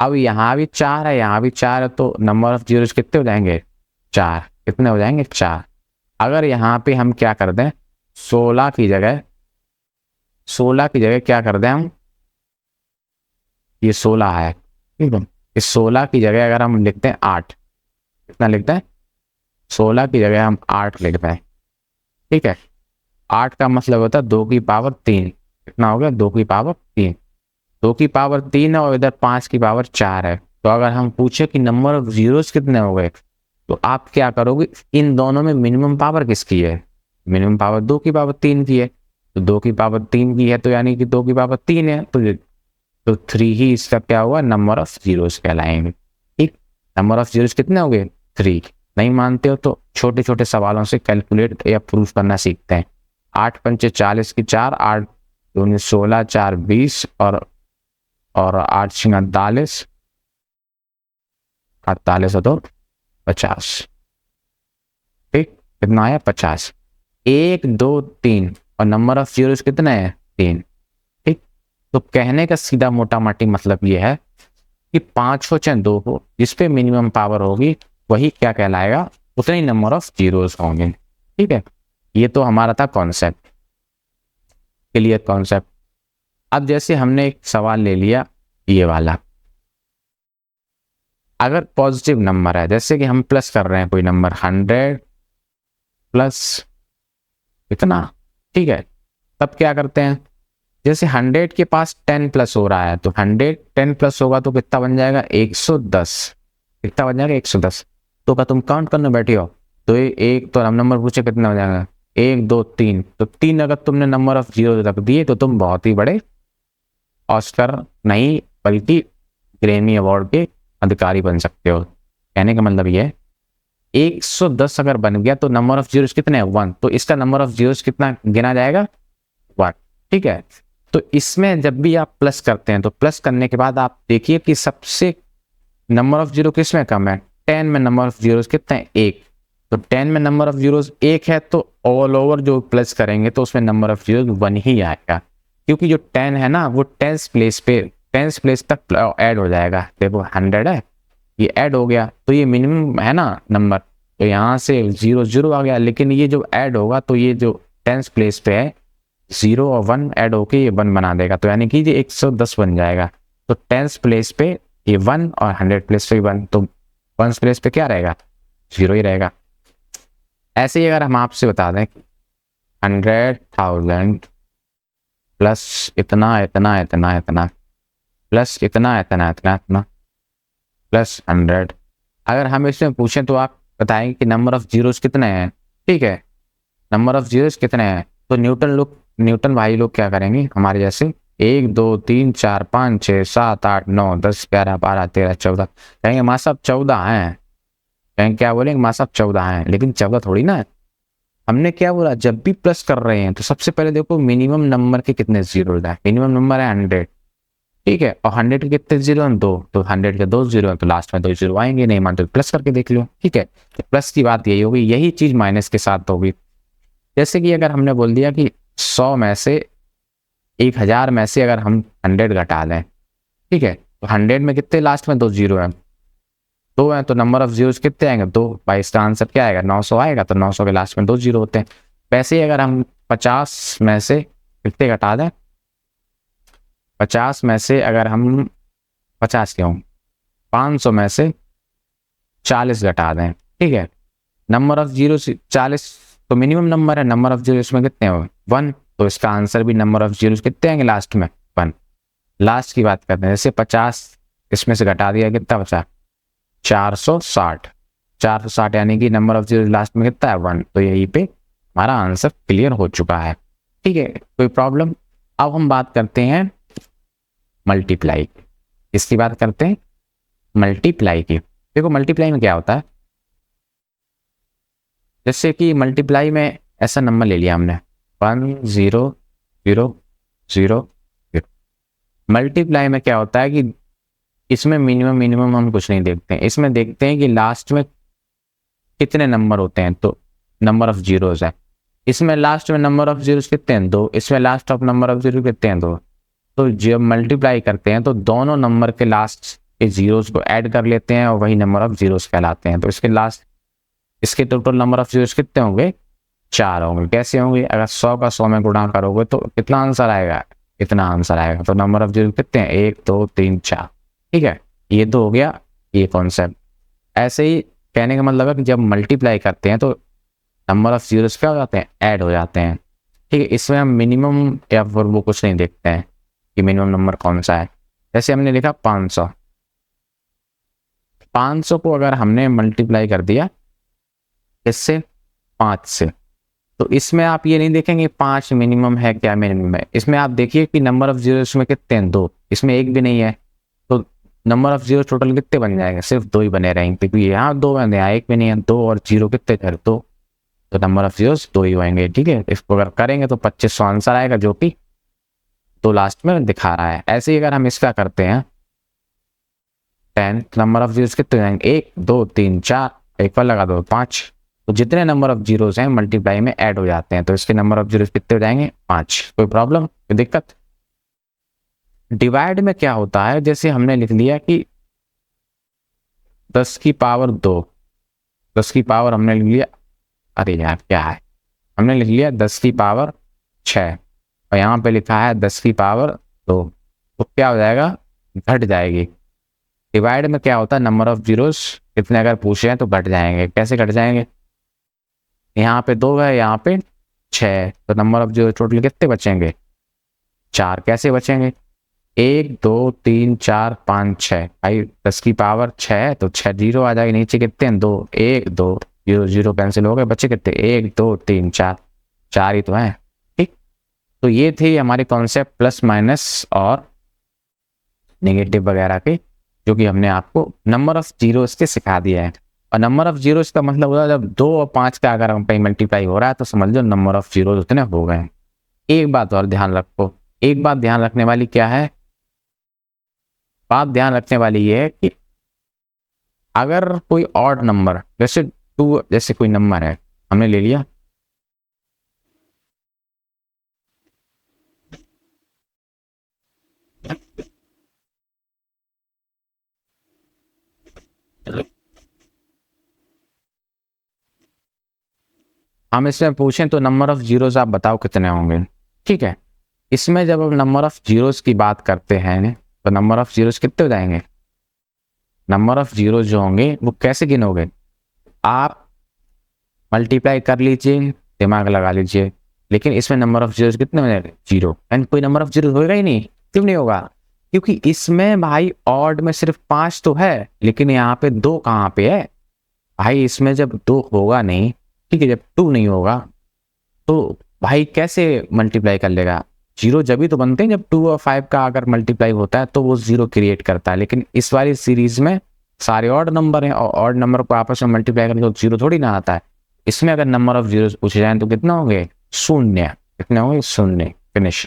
अब यहाँ भी 4 है, यहाँ भी 4 है, तो नंबर ऑफ जीरोस कितने हो जाएंगे? 4। कितने हो जाएंगे? 4। अगर यहाँ पे हम क्या कर दें, 16 की जगह क्या कर दें हम, ये 16 है, ठीक है, इस 16 की जगह अगर हम लिखते हैं 8, कितना लिखते हैं? 16 की जगह हम 8 लिखते हैं, ठीक है। 8 का मतलब होता है 2 की पावर 3। कितना हो गया? 2 की पावर 3। 2 की पावर 3 है और इधर 5 की पावर 4 है। तो अगर हम पूछे कि नंबर ऑफ जीरोस कितने हो गए, तो आप क्या करोगे, इन दोनों में मिनिमम पावर किसकी है? मिनिमम पावर 2 की पावर 3 की है। तो 2 की पावर 3 की है, तो यानी कि 2 की पावर 3 है, तो 3 ही इसका क्या हुआ? नंबर ऑफ जीरोस कहलाएंगे। ठीक, नंबर ऑफ जीरोस कितने हो गए? 3। नहीं मानते हो तो छोटे छोटे सवालों से कैलकुलेट या प्रूफ करना सीखते हैं। 8 पंचे 40 की 4, 8 दूनी 16, 4 20 और 8 छिंग 48, 48 है तो 50। ठीक, कितना आया? 50। 1 2 3 और नंबर ऑफ जीरोस कितने हैं? 3। ठीक, तो कहने का सीधा मोटा माटी मतलब ये है कि 5 हो चाहे 2 हो, जिस पे मिनिमम पावर होगी वही क्या कहलाएगा? उतने ही नंबर ऑफ जीरोस होंगे। ठीक है, ये तो हमारा था कॉन्सेप्ट, क्लियर कॉन्सेप्ट। अब जैसे हमने एक सवाल ले लिया ये वाला, अगर पॉजिटिव नंबर है, जैसे कि हम प्लस कर रहे हैं कोई नंबर 100 प्लस इतना, ठीक है, तब क्या करते हैं, जैसे 100 के पास 10 प्लस हो रहा है, तो 100 10 प्लस होगा तो कितना बन जाएगा? 110। कितना बन जाएगा? 110। तो क्या तुम काउंट करने बैठे हो? तो एक तो हम नंबर पूछे कितना हो जाएगा? 1 2 3, तो 3 अगर तुमने नंबर ऑफ जीरो रख दिए तो तुम बहुत ही बड़े ऑस्कर नहीं बल्कि ग्रैमी अवार्ड के अधिकारी बन सकते हो। कहने का मतलब ये है 110 अगर बन गया तो नंबर ऑफ जीरोस कितने हैं? 1। तो इसका नंबर ऑफ जीरोस कितना गिना जाएगा? 1। ठीक है, तो इसमें जब भी आप प्लस करते हैं तो प्लस करने के बाद आप देखिए कि सबसे नंबर ऑफ जीरो किसमें कम है? 10 में नंबर ऑफ जीरोस कितने हैं? 1। तो 10 में नंबर ऑफ जीरोस 1 है, तो ऑल ओवर जो प्लस करेंगे तो उसमें नंबर ऑफ जीरोस 1 ही आएगा, क्योंकि जो 10 है ना वो 10th प्लेस तक ऐड हो जाएगा। देखो 100 है, ये ऐड हो गया तो ये मिनिमम है ना नंबर, तो यहाँ से 0 0 आ गया, लेकिन ये जो ऐड होगा तो ये जो 10th प्लेस पे है 0 और 1 ऐड होके ये 1 बना देगा, तो यानी कि ये 110 बन जाएगा। तो 10th प्लेस पे ये 1 और 100 प्लेस पे 1, तो 1 प्लेस पे क्या रहेगा? 0 ही रहेगा। ऐसे ही अगर हम आपसे बता दें 100,000 प्लस इतना इतना इतना इतना प्लस इतना इतना इतना इतना प्लस 100, अगर हम इसमें पूछें तो आप बताएंगे कि नंबर ऑफ जीरोस कितने हैं? ठीक है, नंबर ऑफ जीरोस कितने हैं? तो न्यूटन भाई लोग क्या करेंगे हमारे जैसे 1 2 3 4 5 6 7 8 9 10 11 12 13 14, कहेंगे माँ साहब 14 हैं। कहेंगे क्या बोलेंगे? माँ साहब 14 हैं, लेकिन 14 थोड़ी ना है। हमने क्या बोला, जब भी प्लस कर रहे हैं तो सबसे पहले देखो मिनिमम नंबर के कितने जीरो है। मिनिमम नंबर है 100, ठीक है, और 100 के कितने जीरो हैं? 2, तो 100 के 2 जीरो हैं, तो लास्ट में 2 जीरो आएंगे। नहीं मानते तो प्लस करके देख लो, ठीक है। तो प्लस की बात यही होगी, यही चीज माइनस के साथ होगी। जैसे कि अगर हमने बोल दिया कि 100 में से 1000 में से अगर हम 100 घटा दें, ठीक है, तो 100 में कितने लास्ट में 2 जीरो हैं? 2 हैं, तो नंबर ऑफ जीरोस कितने आएंगे? 2। भाई इसका आंसर क्या आएगा? 900 आएगा, तो 900 के लास्ट में 2 जीरो होते हैं। वैसे ही अगर हम 50 में से कितने घटा दें, 50 में से अगर हम 50 क्यों 500 में से 40 घटा दें, ठीक है, नंबर ऑफ जीरो 40 तो मिनिमम नंबर है, नंबर ऑफ जीरो इसमें कितने हो 1, तो इसका आंसर भी नंबर ऑफ जीरो कितने आएंगे लास्ट में 1। लास्ट की बात करते हैं, जैसे 50 इसमें से घटा दिया कितना बचा 460, 460 यानी कि नंबर ऑफ जीरो लास्ट में कितना है 1, तो यहीं पे हमारा आंसर क्लियर हो चुका है। ठीक है, कोई प्रॉब्लम। अब हम बात करते हैं मल्टीप्लाई, इसकी बात करते हैं मल्टीप्लाई की। देखो मल्टीप्लाई में क्या होता है, जैसे कि मल्टीप्लाई में ऐसा नंबर ले लिया हमने 1 0 0 0 0। मल्टीप्लाई में क्या होता है कि इसमें मिनिमम हम कुछ नहीं देखते हैं, इसमें देखते हैं कि लास्ट में कितने नंबर होते हैं, तो नंबर ऑफ जीरोस है। इसमें लास्ट में नंबर ऑफ जीरोस कितने हैं 2, इसमें last of number of zero कितने हैं 2। तो जब मल्टीप्लाई करते हैं तो दोनों नंबर के लास्ट के जीरोस को ऐड कर लेते हैं और वही नंबर ऑफ जीरोस कहलाते हैं। तो इसके टोटल नंबर ऑफ जीरोस कितने होंगे 4 होंगे। कैसे होंगे, अगर 100 का 100 में गुणा करोगे तो कितना आंसर आएगा, इतना आंसर आएगा। तो नंबर ऑफ जीरो कितने हैं 1 2 3 4। ठीक है, ये तो हो गया ये कॉन्सेप्ट। ऐसे ही कहने का मतलब है कि जब मल्टीप्लाई करते हैं तो नंबर ऑफ जीरोस क्या हो जाते हैं ऐड हो जाते हैं। ठीक है, इसमें हम मिनिमम या फिर वो कुछ नहीं देखते हैं कि मिनिमम नंबर कौन सा है। जैसे हमने लिखा 500, 500 को अगर हमने मल्टीप्लाई कर दिया इससे 5 से, तो इसमें आप ये नहीं देखेंगे 5 मिनिमम है क्या मिनिमम है, इसमें आप देखिए कि नंबर ऑफ जीरोस में कितने हैं 2, इसमें एक भी नहीं है, तो नंबर ऑफ जीरो टोटल कितने बन जाएंगे सिर्फ 2 ही बने रहेंगे, क्योंकि यहाँ 2 बने यहाँ एक भी नहीं है, 2 और 0 कितने थे 2, तो नंबर ऑफ जीरोस 2 ही होंगे। ठीक है, इसको अगर करेंगे तो 2500 आंसर आएगा जो कि तो लास्ट में दिखा रहा है। ऐसे ही अगर हम इसका करते हैं 10, नंबर ऑफ जीरोस कितने जाएंगे 1 2 3 4, एक पर लगा दो 5, तो जितने नंबर ऑफ जीरोस हैं मल्टीप्लाई में ऐड हो जाते हैं, तो इसके नंबर ऑफ जीरोस कितने हो जाएंगे 5। कोई प्रॉब्लम, कोई दिक्कत। डिवाइड में क्या होता है, जैसे हमने लिख लिया कि 10 की पावर 2, 10 की पावर हमने लिख लिया, अरे यार क्या है, हमने लिख लिया 10 की पावर 6 और यहाँ पे लिखा है 10 की पावर 2, तो क्या हो जाएगा घट जाएगी। डिवाइड में क्या होता है नंबर ऑफ जीरोस कितने अगर पूछे हैं तो घट जाएंगे। कैसे घट जाएंगे, यहाँ पे 2 है यहाँ पे 6, तो नंबर ऑफ जीरो टोटल कितने बचेंगे 4। कैसे बचेंगे 1 2 3 4 5 6, भाई 10 की पावर 6 है तो 6 जीरो आ जाएगी, नीचे कितने हैं 2 1 2 0 0 कैंसिल हो गए, बचे कितने 1 2 3 4, 4 ही तो हैं। ठीक, तो ये थे हमारे कॉन्सेप्ट प्लस माइनस और नेगेटिव वगैरह के, जो कि हमने आपको नंबर ऑफ जीरोस के सिखा दिया है। और नंबर ऑफ जीरोस का मतलब होता है जब 2 और 5 का अगर हम कहीं मल्टीप्लाई हो रहा है तो समझ लो नंबर ऑफ जीरोस उतने हो गए। एक बात और ध्यान रखो, एक बात ध्यान रखने वाली क्या है, बात ध्यान रखने वाली ये है कि अगर कोई ऑड नंबर जैसे 2 जैसे कोई नंबर है हमने ले लिया, हम इसमें पूछें तो नंबर ऑफ जीरोस आप बताओ कितने होंगे। ठीक है, इसमें जब हम नंबर ऑफ जीरोस की बात करते हैं तो नंबर ऑफ जीरोस कितने हो जाएंगे, नंबर ऑफ जीरोस जो होंगे वो कैसे गिनोगे, आप मल्टीप्लाई कर लीजिए दिमाग लगा लीजिए, लेकिन इसमें नंबर ऑफ जीरोस कितने हो जाएंगे 0, एंड कोई नंबर ऑफ जीरो होगा ही नहीं। क्यों नहीं होगा, क्योंकि इसमें भाई ऑड में सिर्फ 5 तो है, लेकिन यहाँ पे 2 कहाँ पे है भाई, इसमें जब 2 होगा नहीं, ठीक है, जब 2 नहीं होगा तो भाई कैसे मल्टीप्लाई कर लेगा, जीरो जब ही तो बनते हैं जब 2 और 5 का अगर मल्टीप्लाई होता है तो वो 0 क्रिएट करता है। लेकिन इस वाली सीरीज में सारे ऑड नंबर हैं और ऑड नंबर को आपस में मल्टीप्लाई करने तो 0 थोड़ी ना आता है। इसमें अगर नंबर ऑफ जीरो पूछे जाए तो कितना होंगे 0, कितने होंगे 0, फिनिश।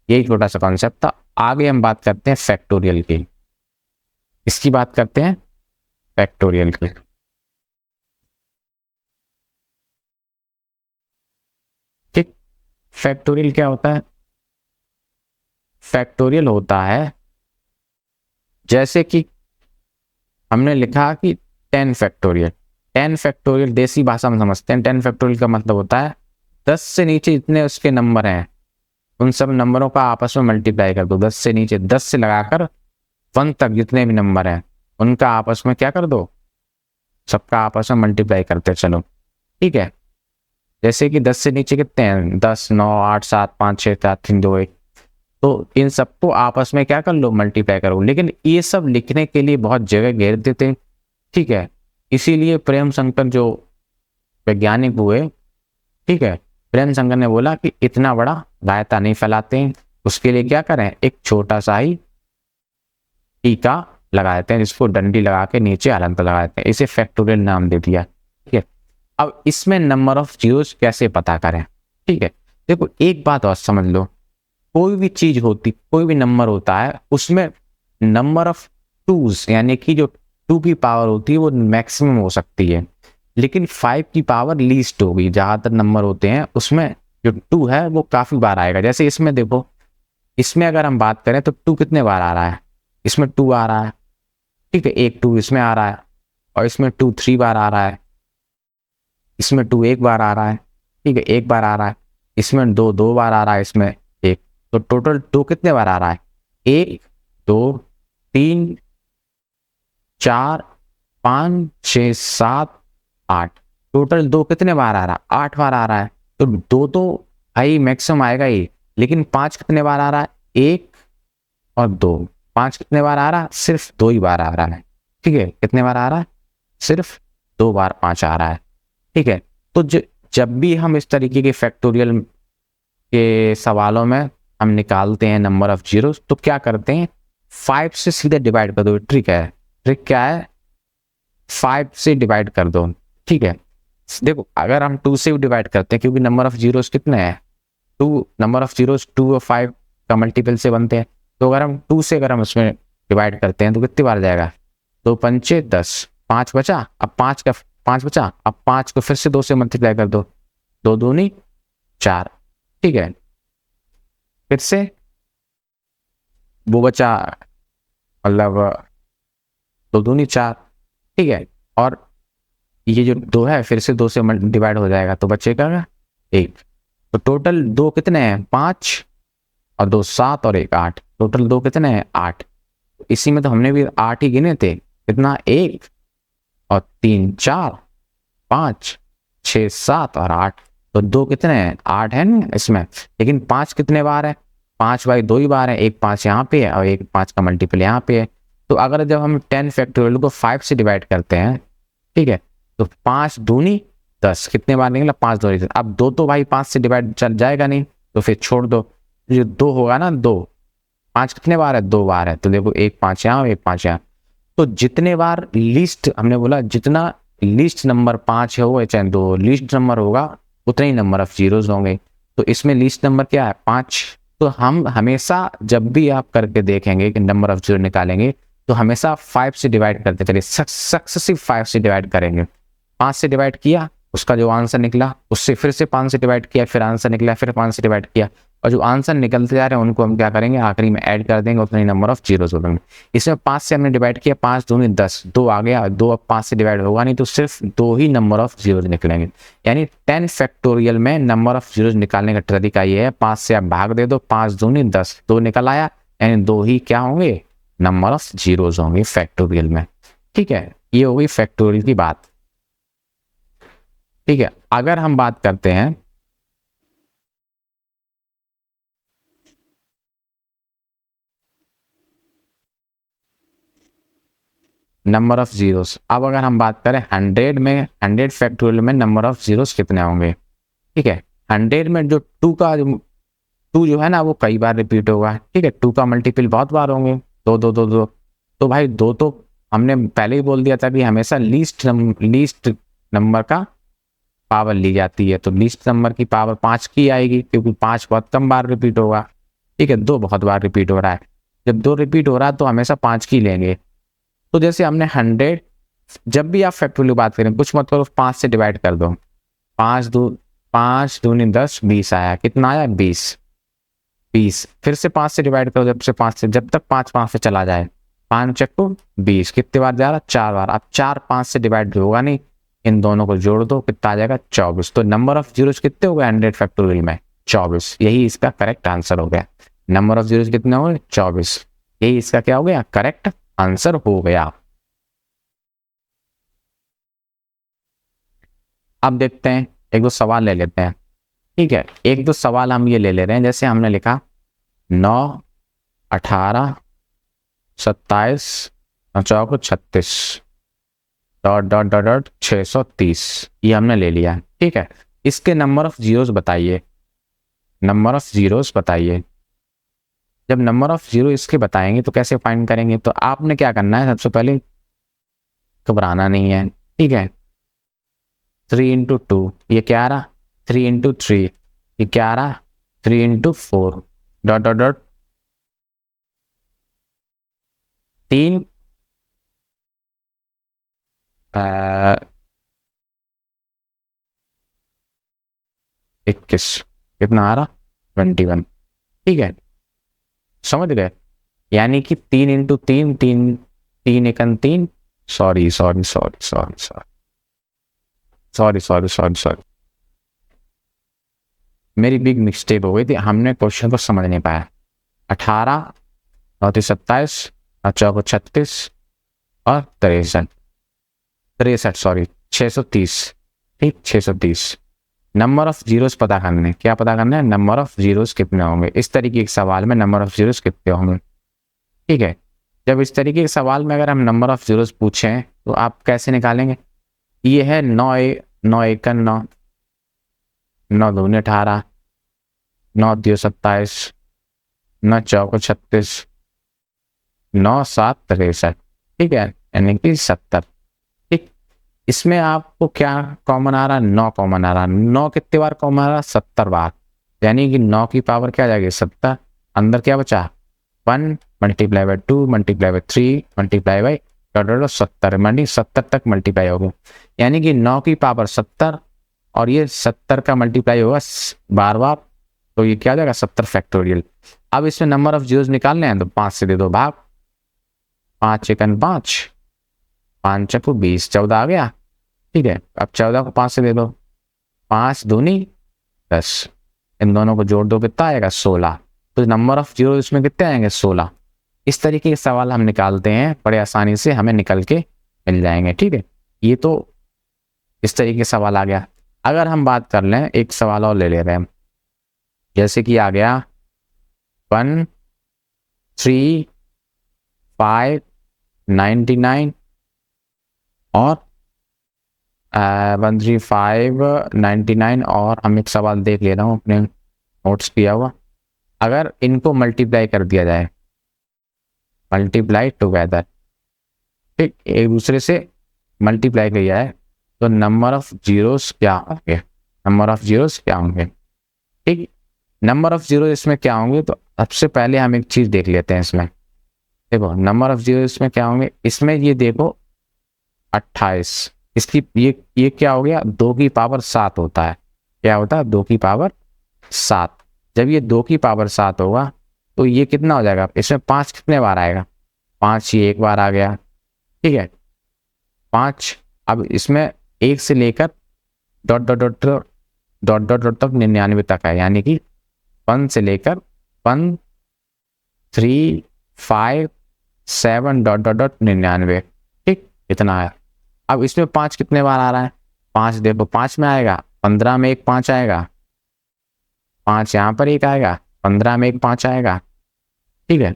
यही छोटा सा कॉन्सेप्ट था। आगे हम बात करते हैं फैक्टोरियल की, इसकी बात करते हैं फैक्टोरियल की। ठीक, फैक्टोरियल क्या होता है, फैक्टोरियल होता है जैसे कि हमने लिखा कि 10 फैक्टोरियल, 10 फैक्टोरियल देसी भाषा में समझते हैं, 10 फैक्टोरियल का मतलब होता है 10 से नीचे जितने उसके नंबर हैं उन सब नंबरों का आपस में मल्टीप्लाई कर दो। 10 से नीचे, 10 से लगाकर 1 तक जितने भी नंबर हैं उनका आपस में क्या कर दो, सबका आपस में मल्टीप्लाई करते चलो। ठीक है, जैसे कि 10 से नीचे कितने हैं, 10, 9, 8, 7, 5, 6, 4, 3, 2, 1। तो इन सबको आपस में क्या कर लो, मल्टीप्लाई करो। लेकिन ये सब लिखने के लिए बहुत जगह घेर देते हैं। ठीक है, इसीलिए प्रेम शंकर जो वैज्ञानिक हुए, ठीक है, प्रेम शंकर ने बोला कि इतना बड़ा रायता नहीं फैलाते हैं, उसके लिए क्या करें, एक छोटा सा ही टीका लगा देते हैं, जिसको डंडी लगा के नीचे हलंत लगा देते हैं, इसे फैक्टोरियल नाम दे दिया। ठीक है, अब इसमें नंबर ऑफ जीरोस कैसे पता करें। ठीक है, देखो एक बात और समझ लो, कोई भी चीज होती, कोई भी नंबर होता है, उसमें नंबर ऑफ टूज यानी कि जो 2 की पावर होती है वो मैक्सिमम हो सकती है, लेकिन 5 की पावर लीस्ट होगी। ज्यादातर नंबर होते हैं उसमें जो 2 है वो काफी बार आएगा। जैसे इसमें देखो, इसमें अगर हम बात करें तो 2 कितने बार आ रहा है, इसमें 2 आ रहा है। ठीक है, एक 2 इसमें आ रहा है, और इसमें 2 3 बार आ रहा है, इसमें 2 1 बार आ रहा है। ठीक है, 1 बार आ रहा है, इसमें 2 2 बार आ रहा है, इसमें 1। तो टोटल 2 कितने बार आ रहा है, 1 2 3 4 5 6 7 8। टोटल 2 कितने बार आ रहा है, 8 बार आ रहा है। तो 2 तो भाई मैक्सिमम आएगा ही, लेकिन 5 कितने बार आ रहा है, 1 और 2। 5 कितने बार आ रहा है, सिर्फ 2 ही बार आ रहा है। ठीक है, कितने बार आ रहा है, सिर्फ 2 बार 5 आ रहा है। ठीक है, तो जब भी हम इस तरीके के फैक्टोरियल के सवालों में हम निकालते हैं नंबर ऑफ जीरोस, तो क्या करते हैं, 5 से सीधे डिवाइड कर दो। ट्रिक है, ट्रिक क्या है, 5 से डिवाइड कर दो। ठीक है, देखो अगर हम 2 से डिवाइड करते हैं, क्योंकि नंबर ऑफ जीरोस कितने हैं, 2, नंबर ऑफ जीरोस 2 और 5 का मल्टीपल से बनते हैं। तो अगर हम 2 से अगर हम उसमें डिवाइड करते हैं तो कितनी बार जाएगा, 2 पंचे 10, 5 बचा, अब 5 बचा, अब 5 को फिर से 2 से मल्टीप्लाई कर दो, 2 दूनी 4। ठीक है, फिर से वो बचा, मतलब 2 दूनी 4। ठीक है, और ये जो 2 है फिर से 2 से डिवाइड हो जाएगा, तो बचेगा 1। तो टोटल 2 कितने हैं, 5 और 2 7 और 1 8। टोटल 2 कितने हैं, 8। इसी में तो हमने भी 8 ही गिने थे, कितना, 1 और 3 4 5 6 7 और 8। तो 2 कितने हैं, 8 है ना इसमें, लेकिन 5 कितने बार है, 5 बाई 2 ही बार है, एक 5 यहाँ पे है और एक 5 का मल्टीपल यहाँ पे है। तो अगर जब हम 10 फैक्टोरियल को 5 से डिवाइड करते हैं, ठीक है, तो 5 दूनी 10, कितने बार निकला, 5 दूनी 10। अब 2 तो भाई 5 से डिवाइड चल जाएगा नहीं, तो फिर छोड़ दो। जो 2 होगा ना, 2, 5 कितने बार है, 2 बार है, तो देखो एक 5 यहाँ, एक 5 यहाँ। तो जितने बार लीस्ट, हमने बोला जितना लीस्ट नंबर 5 है वो चाहे 2 लीस्ट नंबर होगा, उतने ही नंबर ऑफ जीरोस होंगे। तो इसमें लीस्ट नंबर क्या है, 5। तो हम हमेशा जब भी आप करके देखेंगे कि नंबर ऑफ जीरो निकालेंगे, तो हमेशा 5 से डिवाइड करते चलिए, सक्सेसिव 5 से डिवाइड करेंगे। 5 से डिवाइड किया, उसका जो आंसर निकला उससे फिर से 5 से डिवाइड किया, फिर आंसर निकला, फिर 5 से डिवाइड किया, और जो आंसर निकलते जा रहे हैं उनको हम क्या करेंगे, आखिरी में ऐड कर देंगे, उतने ही नंबर ऑफ जीरोस हो जाएंगे। इसमें 5 से हमने डिवाइड किया, 5 दूनी 10, 2 आ गया, 2 अब 5 से डिवाइड होगा नहीं, तो सिर्फ 2 ही नंबर ऑफ जीरोस निकलेंगे। यानी 10 फैक्टोरियल में नंबर ऑफ जीरोस निकालने का तरीका ये है, 5 से आप भाग दे दो, 5 दूनी 10, 2 निकल आया, यानी 2 ही क्या होंगे, नंबर ऑफ जीरोस होंगे फैक्टोरियल में। ठीक है, ये हो गई फैक्टोरियल की बात। ठीक है, अगर हम बात करते हैं नंबर ऑफ जीरोस, अब अगर हम बात करें 100 में, 100 फैक्टोरियल में नंबर ऑफ जीरोस कितने होंगे। ठीक है, 100 में जो 2 का 2 जो है ना वो कई बार रिपीट होगा। ठीक है, 2 का मल्टीपल बहुत बार होंगे, 2 2 2 2। तो भाई 2 तो हमने पहले ही बोल दिया था कि हमेशा लीस्ट नंबर का पावर ली जाती है, तो लीस्ट नंबर की पावर 5 की आएगी, क्योंकि 5 बहुत कम बार रिपीट होगा। ठीक है, 2 बहुत बार रिपीट हो रहा है, जब 2 रिपीट हो रहा है तो हमेशा 5 की लेंगे। तो जैसे हमने 100, जब भी आप फैक्टोरियल बात करें कुछ मत करो, 5 से डिवाइड कर दो, 5 दूनी 10, 20 आया, कितना आया, 20। फिर से 5 से डिवाइड करो, जब तक 5 5 से चला जाए, 5 चक्को 20, कितने बार जा रहा, 4 बार। अब 4 5 से डिवाइड होगा नहीं, इन दोनों को जोड़ दो, कितना आ जाएगा 24। तो नंबर ऑफ जीरोस कितने हो गए 100 फैक्टोरियल में 24। यही इसका करेक्ट आंसर हो गया। नंबर ऑफ जीरोस कितने हो गए 24। यही इसका क्या हो गया करेक्ट आंसर हो गया। अब देखते हैं एक दो सवाल ले लेते हैं। ठीक है, एक दो सवाल हम ये ले ले रहे हैं। जैसे हमने लिखा 9, 18, 27, 36 डॉट डॉट डॉट डॉट 630, ये हमने ले लिया। ठीक है, इसके नंबर ऑफ जीरोस बताइए। नंबर ऑफ जीरोस बताइए। जब नंबर ऑफ जीरो इसके बताएंगे तो कैसे फाइंड करेंगे? तो आपने क्या करना है, सबसे पहले घबराना नहीं है। ठीक है, 3 इंटू 2 ये क्या आ रहा, 3 इंटू 3 ये क्या आ रहा, 3 इंटू 4 डॉट डॉट डॉट 3 21 कितना आ रहा 21। ठीक है, समझ गए? यानी कि 3 into 3 3 3 एकन 3 sorry sorry sorry sorry sorry sorry sorry sorry sorry मेरी बिग मिस्टेक हो गई थी, हमने क्वेश्चन को समझ नहीं पाया। 18 और 27 और 36 और 63 सॉरी 630। ठीक, 630 नंबर ऑफ जीरोस पता करने, क्या पता करना है, नंबर ऑफ जीरोस कितने होंगे। इस तरीके के सवाल में नंबर ऑफ जीरोस कितने होंगे। ठीक है, जब इस तरीके के सवाल में अगर हम नंबर ऑफ जीरोस पूछें तो आप कैसे निकालेंगे? ये है 9 एकन 9, 9 दूनी 18, 9 दियो 27, 9 चौको 36, 9 7 63। ठीक है, यानी कि 70। ठीक, इसमें आपको क्या कॉमन आ रहा है, 9 कॉमन आ रहा है। 9 कितने बार कॉमन आ रहा है, 70 बार। यानी कि 9 की पावर क्या आ जाएगी 70, अंदर क्या बचा 1 multiply by 2 multiply by 3 multiply by 70, यानी 70 तक मल्टीप्लाई होगा। यानी कि 9 की पावर 70 और ये 70 का मल्टीप्लाई होगा बार बार, तो ये क्या हो जाएगा 70 फैक्टोरियल। अब इसमें नंबर ऑफ जीरोस निकालने हैं तो 5 से दे दो भाग, 5 एकन 5, 5 चक्कू 20, 14 आ गया। ठीक है, अब 14 को 5 से दे दो, 5 दूनी 10, इन दोनों को जोड़ दो कितना आएगा 16। तो नंबर ऑफ जीरो इसमें कितने आएंगे 16। इस तरीके के सवाल हम निकालते हैं, बड़े आसानी से हमें निकल के मिल जाएंगे। ठीक है, ये तो इस तरीके के सवाल आ गया। अगर हम बात कर लें, एक सवाल और ले ले रहे हैं, जैसे कि आ गया 1 3 5 99 और 1 3 5 99 और हम एक सवाल देख ले रहा हूँ अपने नोट्स किया हुआ। अगर इनको मल्टीप्लाई कर दिया जाए, मल्टीप्लाई टुगेदर, ठीक, एक दूसरे से मल्टीप्लाई किया जाए तो नंबर ऑफ जीरोस क्या होंगे, नंबर ऑफ जीरोस क्या होंगे। ठीक, नंबर ऑफ जीरो इसमें क्या होंगे, तो सबसे पहले हम एक चीज देख लेते हैं इसमें। देखो नंबर ऑफ जीरो इसमें क्या होंगे, इसमें ये देखो 28, इसकी ये क्या हो गया 2 की पावर 7 होता है। क्या होता है 2 की पावर 7। जब ये 2 की पावर 7 होगा तो ये कितना हो जाएगा, इसमें 5 कितने बार आएगा, 5 ही एक बार आ गया। ठीक है, 5। अब इसमें 1 से लेकर dot dot dot dot dot dot तक 99 तक है, यानी कि 1 से लेकर 1 3 5 7 डॉट डॉट डॉट 99। ठीक, इतना है। अब इसमें 5 कितने बार आ रहा है, 5 देखो 5 में आएगा, 15 में एक 5 आएगा, 5 यहाँ पर एक आएगा, 15 में एक 5 आएगा। ठीक है,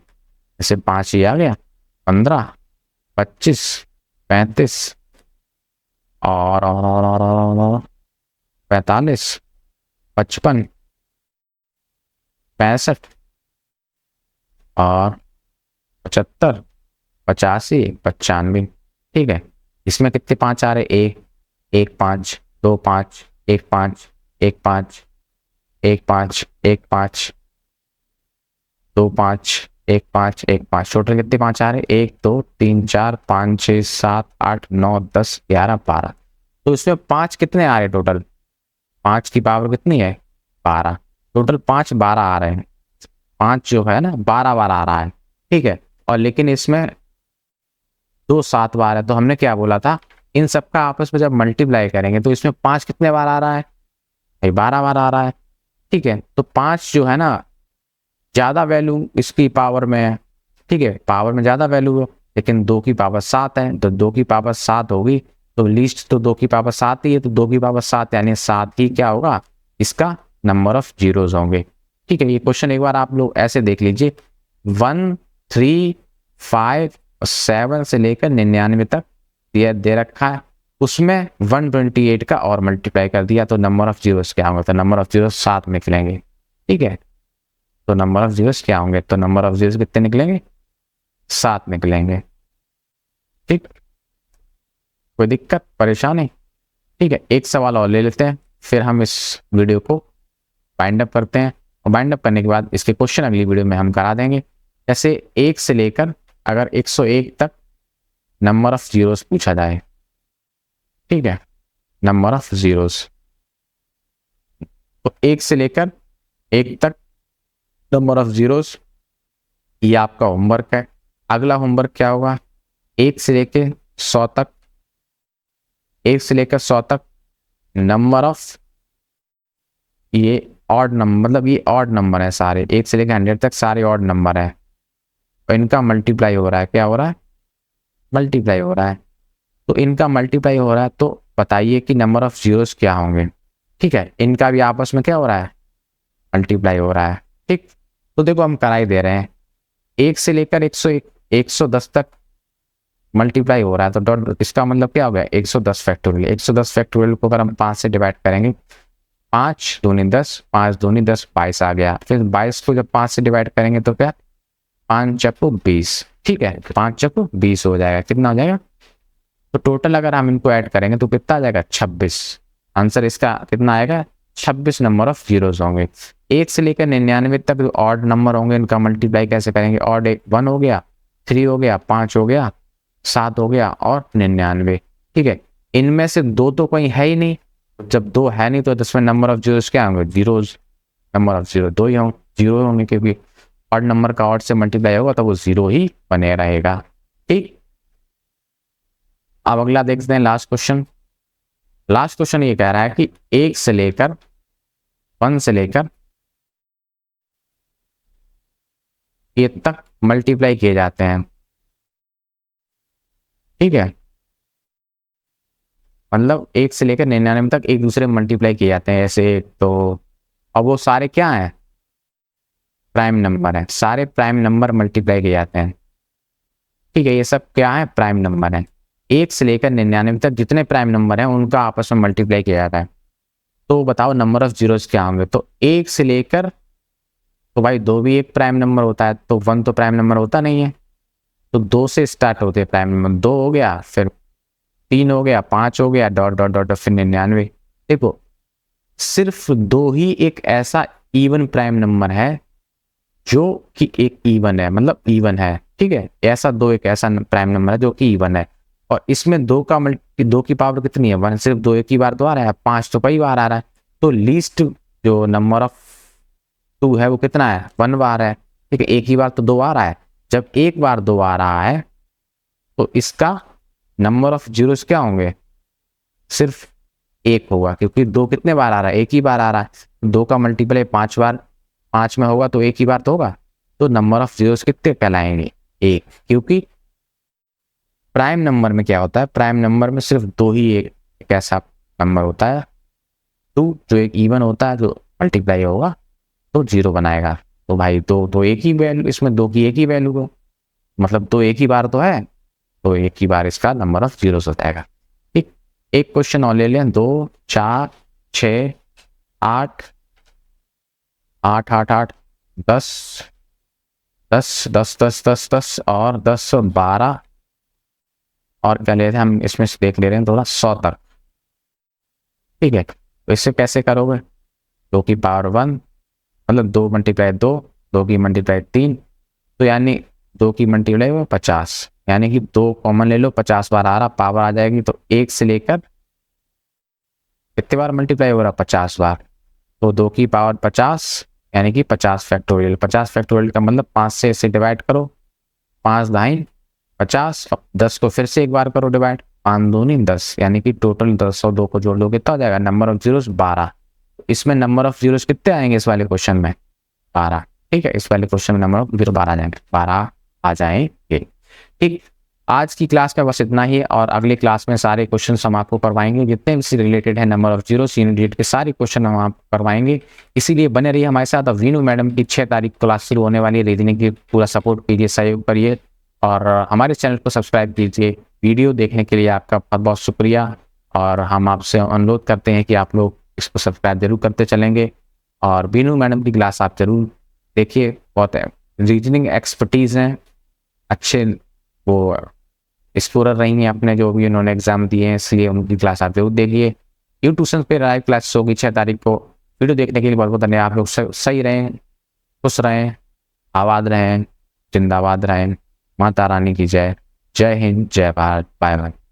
ऐसे 5 ही आ गया, 15 25 35 और 45 55 65 और 75 85 95। ठीक है, इसमें कितने 5 आ रहे, 1 5 2 5 1 5 1 5 1 5 1 5 2 5 1 5 1 5, टोटल कितने 5 आ रहे, 1 2 3 4 5 6 7 8 9 10 11 12। तो इसमें 5 कितने आ रहे टोटल, 5 की पावर कितनी है 12, टोटल 5 12 आ रहे हैं। 5 जो है ना 12 बार आ रहा है। ठीक है, और लेकिन इसमें 2 7 बार है, तो हमने क्या बोला था इन सबका आपस में जब मल्टीप्लाई करेंगे तो इसमें 5 कितने बार आ रहा है भाई, 12 बार आ रहा है। ठीक है, तो 5 जो है ना ज्यादा वैल्यू इसकी पावर में है। ठीक है, पावर में ज्यादा वैल्यू है, लेकिन 2 की पावर 7 है, तो 2 की पावर 7 होगी, तो लीस्ट तो 2 की पावर 7 ही है, तो 2 की पावर 7 यानी 7 ही क्या होगा इसका नंबर ऑफ जीरोज होंगे। ठीक है, ये क्वेश्चन एक बार आप लोग ऐसे देख लीजिए, 1, 3, 5 और 7 से लेकर 99 तक यह दे रखा है, उसमें 128 का और मल्टीप्लाई कर दिया तो नंबर ऑफ जीरोस क्या होंगे, तो नंबर ऑफ जीरोस 7 निकलेंगे। ठीक है, तो नंबर ऑफ जीरोस क्या होंगे, तो नंबर ऑफ जीरोस कितने निकलेंगे, 7 निकलेंगे। ठीक, कोई दिक्कत परेशानी? ठीक है, एक सवाल और ले लेते हैं, फिर हम इस वीडियो को बाइंड अप करते हैं, और बाइंड अप करने के बाद इसके क्वेश्चन अगली वीडियो में हम करा देंगे। जैसे 1 से लेकर अगर 101 तक नंबर ऑफ जीरोस पूछा जाए, ठीक है, नंबर ऑफ जीरोस, तो 1 से लेकर 1 तक नंबर ऑफ जीरोस, ये आपका होमवर्क है। अगला होमवर्क क्या होगा, 1 से लेकर 100 तक, 1 से लेकर 100 तक नंबर ऑफ, ये ऑड नंबर, मतलब ये ऑड नंबर है सारे, 1 से लेकर 100 तक सारे ऑड नंबर है, और इनका मल्टीप्लाई हो रहा है, क्या हो रहा है, मल्टीप्लाई हो रहा है। तो इनका मल्टीप्लाई हो रहा है, तो बताइए कि नंबर ऑफ जीरोस क्या होंगे। ठीक है, इनका भी आपस में क्या हो रहा है, मल्टीप्लाई हो रहा है। ठीक, तो देखो हम करा ही दे रहे हैं, 1 से लेकर 101, 110 तक मल्टीप्लाई हो रहा है, तो डॉट, इसका मतलब क्या हो गया, 110 फैक्टोरियल। 110 फैक्टोरियल को अगर हम 5 से डिवाइड करेंगे, 5 दूनी 10, 5 दूनी 10, 22 आ गया। फिर 22 को जब 5 से डिवाइड करेंगे तो क्या, 5 चक्कू 20। ठीक है, 5 चक्कू 20 हो जाएगा, कितना हो जाएगा, तो टोटल अगर हम इनको ऐड करेंगे तो कितना आ जाएगा, 26। आंसर इसका कितना आएगा, 26 नंबर ऑफ जीरोस होंगे। 1 से लेकर 99 तक जो ऑड नंबर होंगे इनका मल्टीप्लाई कैसे करेंगे, ऑड 1 हो गया, 3 हो गया, 5 हो गया, 7 हो गया और 99। ठीक है, इनमें से 2 तो कोई है ही नहीं, जब 2 है नहीं तो इसमें नंबर ऑफ जीरोस क्या होंगे, जीरोस, नंबर ऑफ जीरो 2 ही होंगे, जीरो होंगे, क्योंकि ऑड नंबर का ऑड से मल्टीप्लाई होगा तो वो 0 ही बने रहेगा। ठीक, अब अगला देखते हैं लास्ट क्वेश्चन। लास्ट क्वेश्चन ये कह रहा है कि 1 से लेकर 1 से लेकर ये तक मल्टीप्लाई किए जाते हैं। ठीक है, मतलब 1 से लेकर 99 तक एक दूसरे में मल्टीप्लाई किए जाते हैं ऐसे, तो अब वो सारे क्या हैं, प्राइम नंबर है, सारे प्राइम नंबर मल्टीप्लाई किए जाते हैं। ठीक है, ये सब क्या है, प्राइम नंबर है। 1 से लेकर 99 तक जितने प्राइम नंबर हैं उनका आपस में मल्टीप्लाई किया जाता है। तो बताओ नंबर ऑफ जीरोस क्या होंगे, तो 1 से लेकर, तो भाई 2 भी एक प्राइम नंबर होता है, तो 1 तो प्राइम नंबर होता नहीं है, तो 2 से स्टार्ट होते हैं प्राइम नंबर, 2 हो गया, फिर 3 हो गया, 5 हो गया, डॉट डॉट डॉट फिर 99। देखो सिर्फ 2 ही एक ऐसा इवन प्राइम नंबर है जो कि एक इवन है, मतलब इवन है। ठीक है, ऐसा 2 एक ऐसा प्राइम नंबर है जो कि इवन है, और इसमें 2 का 2 की पावर कितनी है, 1, सिर्फ 2 एक ही बार तो आ रहा है, 5 तो कई बार आ रहा है, तो लीस्ट जो नंबर ऑफ 2 है वो कितना है, 1 बार है। ठीक है, एक ही बार तो 2 आ रहा है, जब एक बार 2 आ रहा है तो इसका नंबर ऑफ जीरोस क्या होंगे, सिर्फ 1 होगा, क्योंकि 2 कितने बार आ रहा है, एक ही बार आ रहा है, 2 का मल्टीप्लाई 5 बार 5 में होगा तो एक ही बार तो होगा, तो नंबर ऑफ जीरोस कितने कहलाएंगे, 1। क्योंकि प्राइम नंबर में क्या होता है, प्राइम नंबर में सिर्फ 2 ही एक ऐसा नंबर होता है, 2 जो एक इवन होता है, जो मल्टीप्लाई होगा तो 0 बनाएगा। तो भाई 2 तो एक ही वैल्यू, इसमें 2 की एक ही वैल्यू हो, मतलब 2 एक ही बार तो है, तो एक ही बार इसका नंबर ऑफ जीरोस हो जाएगा। ठीक, एक क्वेश्चन और ले लें, 2, 4, 6, 8, 8, 8, 8, 10, 10, 10, 10, 10, 10 और 10, 12, और क्या ले रहे हैं हम, इसमें से देख ले रहे हैं थोड़ा 100 तक। ठीक है, तो इससे कैसे करोगे, 2 की पावर 1, मतलब 2 मल्टीप्लाई 2, 2 की मल्टीप्लाई 3, तो यानी 2 की मल्टीप्लाई वो 50, यानी कि 2 कॉमन ले लो, 50 बार आ रहा, पावर आ जाएगी, तो 1 से लेकर कितने बार मल्टीप्लाई हो रहा, 50 बार, तो 2 की पावर 50 यानी कि 50 फैक्टोरियल। 50 फैक्टोरियल का मतलब 5 से इसे डिवाइड करो, 5 दाई 50, 10 को फिर से एक बार करो डिवाइड, 5 दूनी 10, यानी कि टोटल 10 और 2 को जोड़ दो कितना हो जाएगा, नंबर ऑफ जीरोस 12। इसमें नंबर ऑफ जीरोस कितने आएंगे इस वाले क्वेश्चन में, 12। ठीक है, इस वाले क्वेश्चन में नंबर ऑफ जीरो 12 आ जाएंगे, 12 आ जाएंगे। ठीक, आज की क्लास में बस इतना ही, और अगली क्लास में सारे क्वेश्चन हम आपको करवाएंगे, जितने भी रिलेटेड है number of zero unit digit के सारे क्वेश्चन हम आपको करवाएंगे। इसीलिए बने रहिए हमारे साथ। और वीनू मैडम की 6 तारीख क्लास शुरू होने वाली है, रीजनिंग की पूरा सपोर्ट कीजिए, सहयोग करिए, और हमारे चैनल को सब्सक्राइब कीजिए। वीडियो देखने के लिए आपका बहुत बहुत शुक्रिया, और हम आपसे अनुरोध करते हैं कि आप लोग इसको सब्सक्राइब जरूर करते चलेंगे, और वीनू मैडम की क्लास आप जरूर देखिए। बहुत रीजनिंग एक्सपर्टीज़ हैं, अच्छे वो एक्सप्लोरर रही हैं अपने जो भी उन्होंने एग्जाम दिए हैं, इसलिए उनकी क्लास आप जरूर देखिए। ट्यूशन पे लाइव क्लास होगी 6 तारीख को। वीडियो देखने के लिए बहुत बहुत धन्यवाद। आप लोग सही रहें, खुश रहें, आबाद रहें, जिंदाबाद रहें। माता रानी की जय। जय हिंद, जय भारत, बाय बाय।